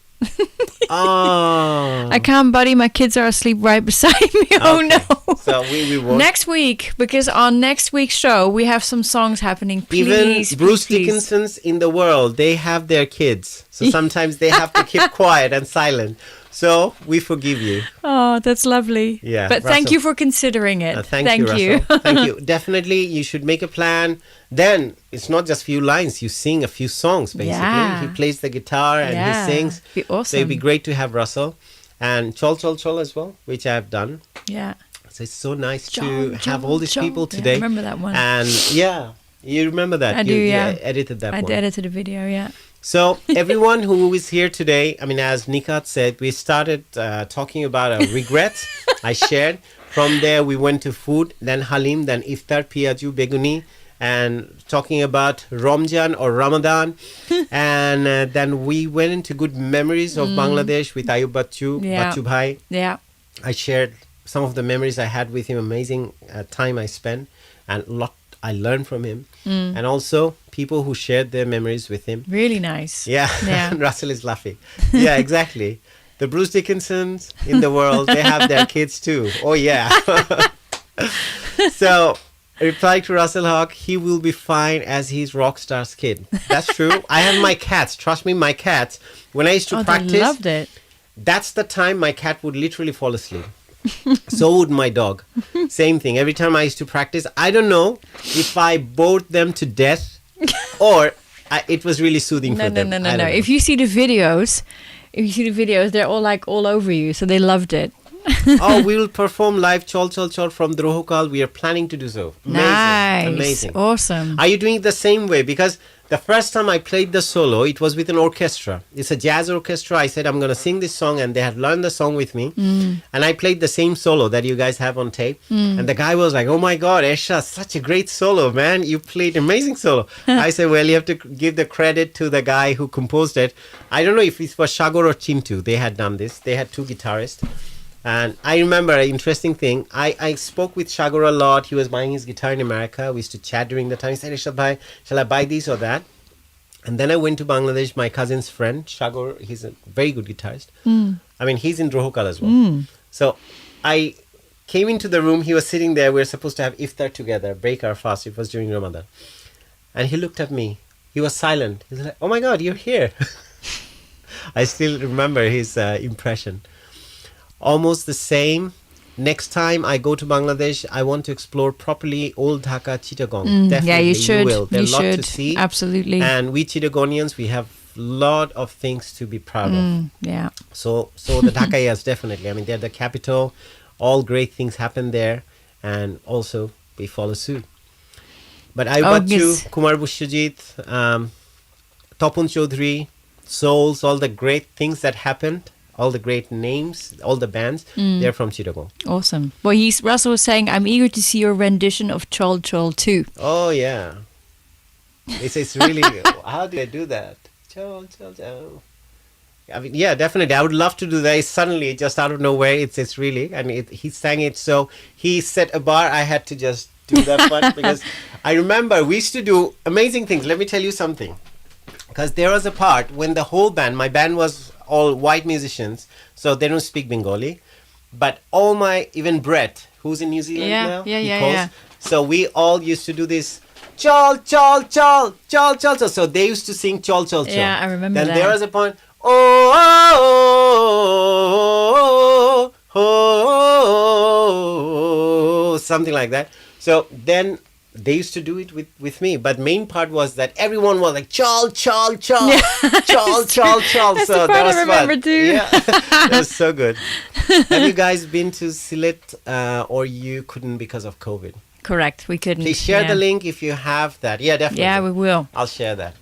I can't, buddy. My kids are asleep right beside me. Okay. Oh, no. So we won't. Next week, because on next week's show, we have some songs happening. Please, even Bruce please. Dickinsons in the world, they have their kids. So sometimes they have to keep quiet and silent. So we forgive you. Oh, that's lovely. Yeah, but Russell, thank you for considering it. Thank you. Thank you. Definitely, you should make a plan. Then it's not just few lines. You sing a few songs, basically. Yeah. He plays the guitar and he sings. Be awesome. So it'd be great to have Russell. And Chol as well, which I have done. Yeah. So it's so nice to have all these people today. Yeah, I remember that one. And yeah, you remember that. I do, yeah. You edited that one. I edited a video, yeah. So everyone who is here today, I mean, as Nikat said, we started talking about our regrets. I shared. From there, we went to food, then Halim, then Iftar, Piyaju, Beguni, and talking about Ramjan or Ramadan. And then we went into good memories of Bangladesh with Ayub Bachu Bhai. Yeah. I shared some of the memories I had with him, amazing time I spent, and a lot I learned from him. And also people who shared their memories with him. Really nice. Yeah. Russell is laughing. Yeah, exactly. The Bruce Dickinsons in the world, they have their kids too. Oh, yeah. So, reply to Russell Hawk, he will be fine as he's Rockstar's kid. That's true. I have my cats. Trust me, my cats. When I used to practice, they loved it. That's the time my cat would literally fall asleep. So would my dog. Same thing. Every time I used to practice, I don't know if I bored them to death or it was really soothing for them. No. If you see the videos, they're all like all over you. So they loved it. Oh, we will perform live Chol Chol Chol from Drohokal. We are planning to do so. Nice. Amazing. Awesome. Are you doing it the same way? Because the first time I played the solo, it was with an orchestra. It's a jazz orchestra. I said, I'm going to sing this song, and they had learned the song with me. And I played the same solo that you guys have on tape. And the guy was like, oh my God, Ershad, such a great solo, man. You played amazing solo. I said, well, you have to give the credit to the guy who composed it. I don't know if it was Shagor or Chintu. They had done this. They had two guitarists. And I remember an interesting thing. I spoke with Shagor a lot. He was buying his guitar in America. We used to chat during the time. He said, Ershad bhai, shall I buy this or that? And then I went to Bangladesh. My cousin's friend, Shagor, he's a very good guitarist. I mean, he's in Drohokal as well. So I came into the room. He was sitting there. We were supposed to have iftar together, break our fast. It was during Ramadan. And he looked at me. He was silent. He was like, oh my God, you're here. I still remember his impression. Almost the same. Next time I go to Bangladesh, I want to explore properly Old Dhaka, Chittagong. Definitely, yeah, you should. will. There's a lot to should. see. Absolutely. And we Chittagonians, we have a lot of things to be proud of. Yeah. So the Dhaka, yes, definitely. I mean, they're the capital. All great things happen there. And also, we follow suit. But I got to Kumar Bushajit, Topun Chaudhary, Souls, all the great things that happened. All the great names, all the bands, they're from Chittagong. Awesome. Well, Russell was saying, I'm eager to see your rendition of Chol Chol 2. Oh, yeah. It's really, how do I do that? Chol Chol Chol. I mean, yeah, definitely. I would love to do that. Suddenly, just out of nowhere, it's really, and he sang it. So he set a bar. I had to just do that part because I remember we used to do amazing things. Let me tell you something. Because there was a part when the whole band, my band was all white musicians, so they don't speak Bengali. But all even Brett, who's in New Zealand now, Yeah. So we all used to do this chol chol chol chol chol chol. So they used to sing chol chol chol. Yeah, I remember that. Then there was a point, oh, something like that. So then they used to do it with me, but main part was that everyone was like chol chol chol chol chol chol. That's So the part that was I remember fun. too. Yeah, that was so good. Have you guys been to Sylhet, or you couldn't because of COVID? Correct, we couldn't. Please share the link if you have that. Yeah, definitely. Yeah, we will. I'll share that.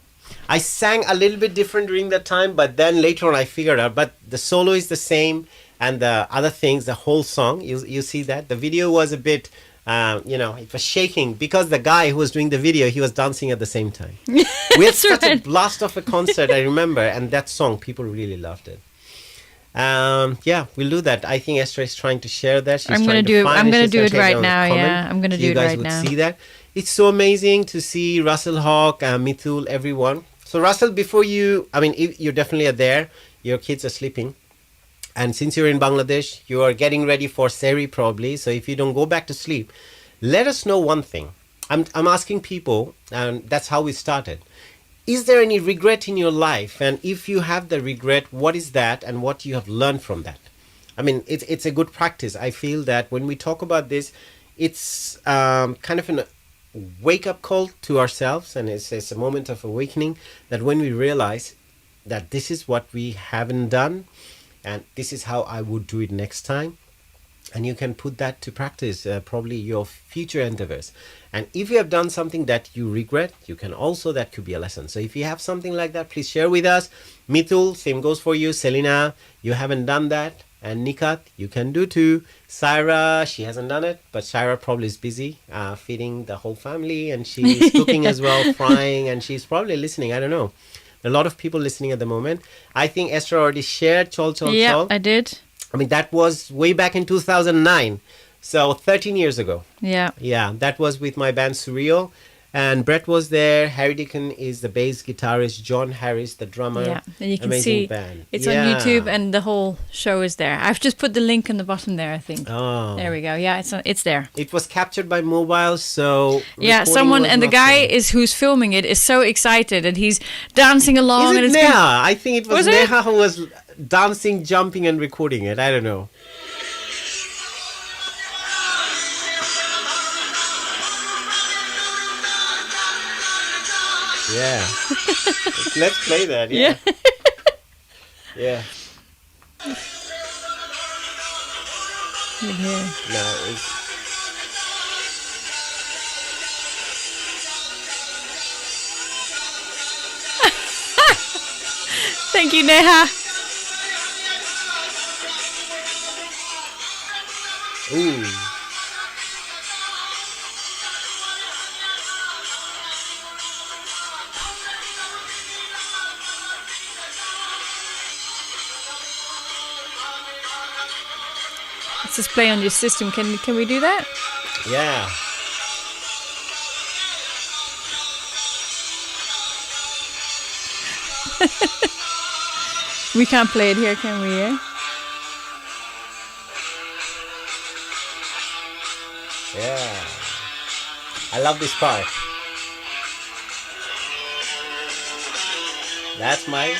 I sang a little bit different during that time, but then later on I figured out. But the solo is the same, and the other things, the whole song, you see that the video was a bit. It was shaking because the guy who was doing the video, he was dancing at the same time. We had such a blast of a concert, I remember, and that song, people really loved it. Yeah, we'll do that. I think Esther is trying to share that. She's I'm going to do it. I'm going to do it right now. Yeah, I'm going to do it right now. You guys would see that. It's so amazing to see Russell Hawk, Mithul, everyone. So Russell, before you're definitely there. Your kids are sleeping. And since you're in Bangladesh, you are getting ready for Sehri probably. So if you don't go back to sleep, let us know one thing. I'm asking people, and that's how we started. Is there any regret in your life? And if you have the regret, what is that and what you have learned from that? I mean, it's a good practice. I feel that when we talk about this, it's kind of a wake-up call to ourselves. And it's a moment of awakening that when we realize that this is what we haven't done, and this is how I would do it next time. And you can put that to practice, probably your future endeavors. And if you have done something that you regret, you can also, that could be a lesson. So if you have something like that, please share with us. Mithul, same goes for you. Selina, you haven't done that. And Nikat, you can do too. Saira, she hasn't done it, but Saira probably is busy feeding the whole family. And she's cooking as well, frying, and she's probably listening. I don't know. A lot of people listening at the moment. I think Esther already shared Chol Chol Chol. Yeah, I did. I mean, that was way back in 2009. So 13 years ago. Yeah. Yeah, that was with my band Surreal. And Brett was there. Harry Deacon is the bass guitarist. John Harris, the drummer. Yeah, and you can amazing see band. It's on YouTube, and the whole show is there. I've just put the link in the bottom there, I think. Oh. There we go. Yeah, it's there. It was captured by mobile, so... Yeah, someone, and the guy who's filming it is so excited, and he's dancing along. Is it Neha? I think it was Neha who was dancing, jumping, and recording it. I don't know. Yeah. Let's play that. Yeah. Yeah. Yeah. No, it's, Thank you, Neha. ooh. Let's just play on your system. Can we do that? Yeah. We can't play it here, can we? Yeah. Yeah. I love this part. That's my...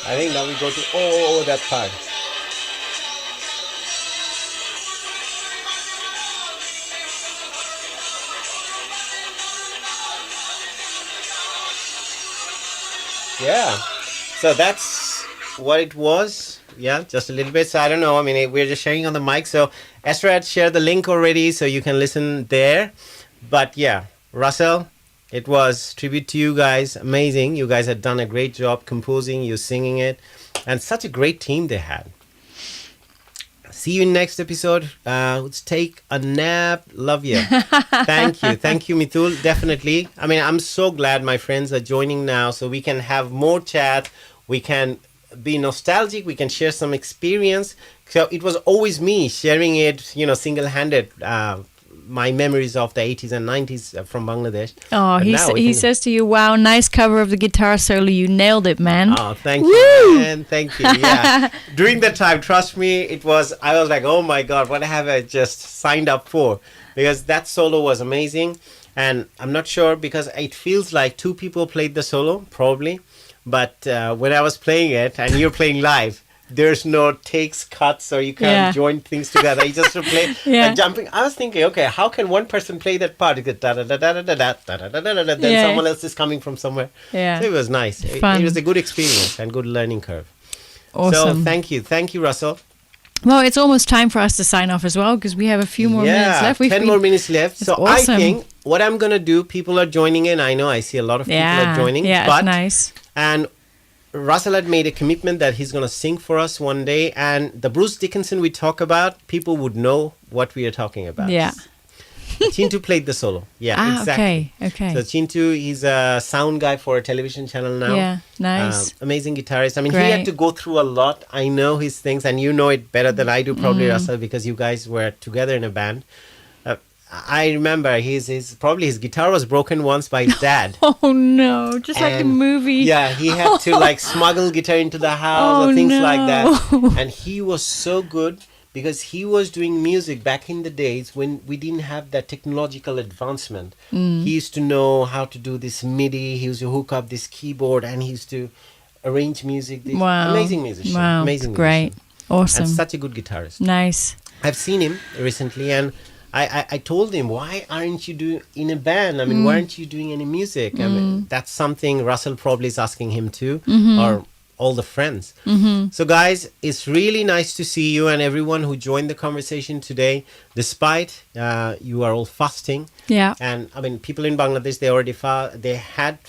I think now we go to that part. Yeah. So that's what it was. Yeah, just a little bit. So I don't know. I mean, we're just sharing on the mic. So Ershad shared the link already, so you can listen there. But yeah, Russell, it was tribute to you guys. Amazing. You guys had done a great job composing, you singing it, and such a great team they had. See you in next episode. Let's take a nap. Love you. Thank you. Thank you, Mithul. Definitely. I mean, I'm so glad my friends are joining now so we can have more chat. We can be nostalgic. We can share some experience. So it was always me sharing it, single-handed. My memories of the 80s and 90s from Bangladesh. Oh, he says to you, wow, nice cover of the guitar solo. You nailed it, man. Oh, thank you, man. Thank you. Yeah. During that time, trust me, I was like, oh my God, what have I just signed up for? Because that solo was amazing. And I'm not sure because it feels like two people played the solo, probably. But when I was playing it and you're playing live, there's no takes, cuts, or you can't join things together. You just play jumping. I was thinking, okay, how can one person play that part? Then someone else is coming from somewhere. Yeah. So it was nice. It was a good experience and good learning curve. Awesome. So thank you, Russell. Well, it's almost time for us to sign off as well because we have a few more minutes left. 10 more minutes left. So awesome. I think what I'm going to do, people are joining in. I know I see a lot of people are joining. Yeah, but, it's nice. And Russell had made a commitment that he's going to sing for us one day. And the Bruce Dickinson we talk about, people would know what we are talking about. Yeah. Chintu played the solo. Yeah, exactly. Okay. So Chintu, he's a sound guy for a television channel now. Yeah, nice. Amazing guitarist. I mean, he had to go through a lot. I know his things, and you know it better than I do, probably, Russell, because you guys were together in a band. I remember his guitar was broken once by his dad. Oh no, just like the movie. Yeah, he had to smuggle guitar into the house or things like that. And he was so good because he was doing music back in the days when we didn't have that technological advancement. He used to know how to do this MIDI, he used to hook up this keyboard, and he used to arrange music. Wow. Amazing musician. Wow, amazing great. musician. Awesome. And such a good guitarist. Nice. I've seen him recently, and I told him, why aren't you doing in a band? I mean, why aren't you doing any music? I mean, that's something Russell probably is asking him too, or all the friends. So guys, it's really nice to see you and everyone who joined the conversation today, despite you are all fasting. Yeah. And I mean, people in Bangladesh, they had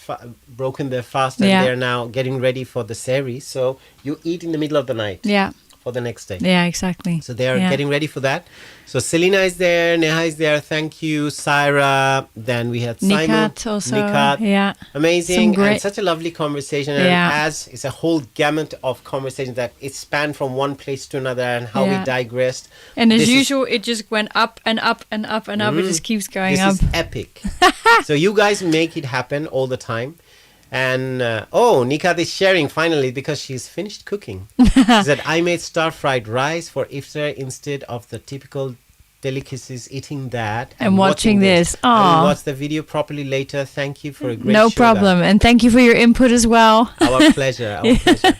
broken their fast and they're now getting ready for the series. So you eat in the middle of the night. Yeah. for the next day. Yeah, exactly. So they are getting ready for that. So Selena is there, Neha is there. Thank you, Syra. Then we had Simon, Nikat also. Nikat. Yeah, amazing, and such a lovely conversation. And as it's a whole gamut of conversations that it spanned from one place to another, and how we digressed. And as usual, it just went up and up and up and up. It just keeps going up. This is epic. So you guys make it happen all the time. And Nikat is sharing finally because she's finished cooking. She said, I made stir-fried rice for iftar instead of the typical delicacies, eating that and watching this. I will watch the video properly later. Thank you for a great show. No problem. And thank you for your input as well. Our pleasure. Our pleasure.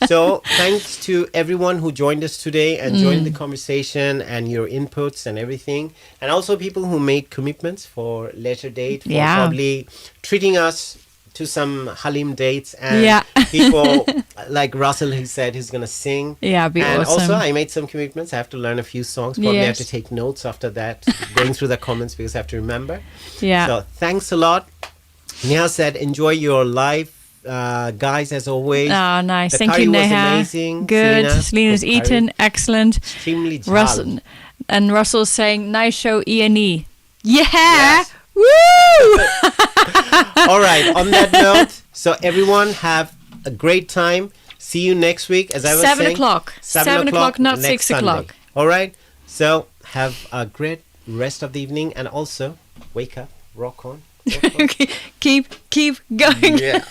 So thanks to everyone who joined us today and joined the conversation and your inputs and everything. And also people who made commitments for later date, for probably treating us to some Halim dates, and people like Russell, who said he's going to sing. Yeah, be and awesome. Also, I made some commitments. I have to learn a few songs. Probably have to take notes after that, going through the comments, because I have to remember. Yeah. So thanks a lot. Neha said, enjoy your live, guys, as always. Oh, nice. The Thank curry you, was Neha. amazing. Good. Selena's eaten. Excellent. Extremely jal. Russell, and Russell's saying, nice show, E&E. Yeah. Yes. Woo! All right, on that note, so everyone have a great time. See you next week, as I was saying. 7 o'clock. 7 o'clock, not 6 o'clock. All right, so have a great rest of the evening, and also wake up, rock on. Keep going. Yeah.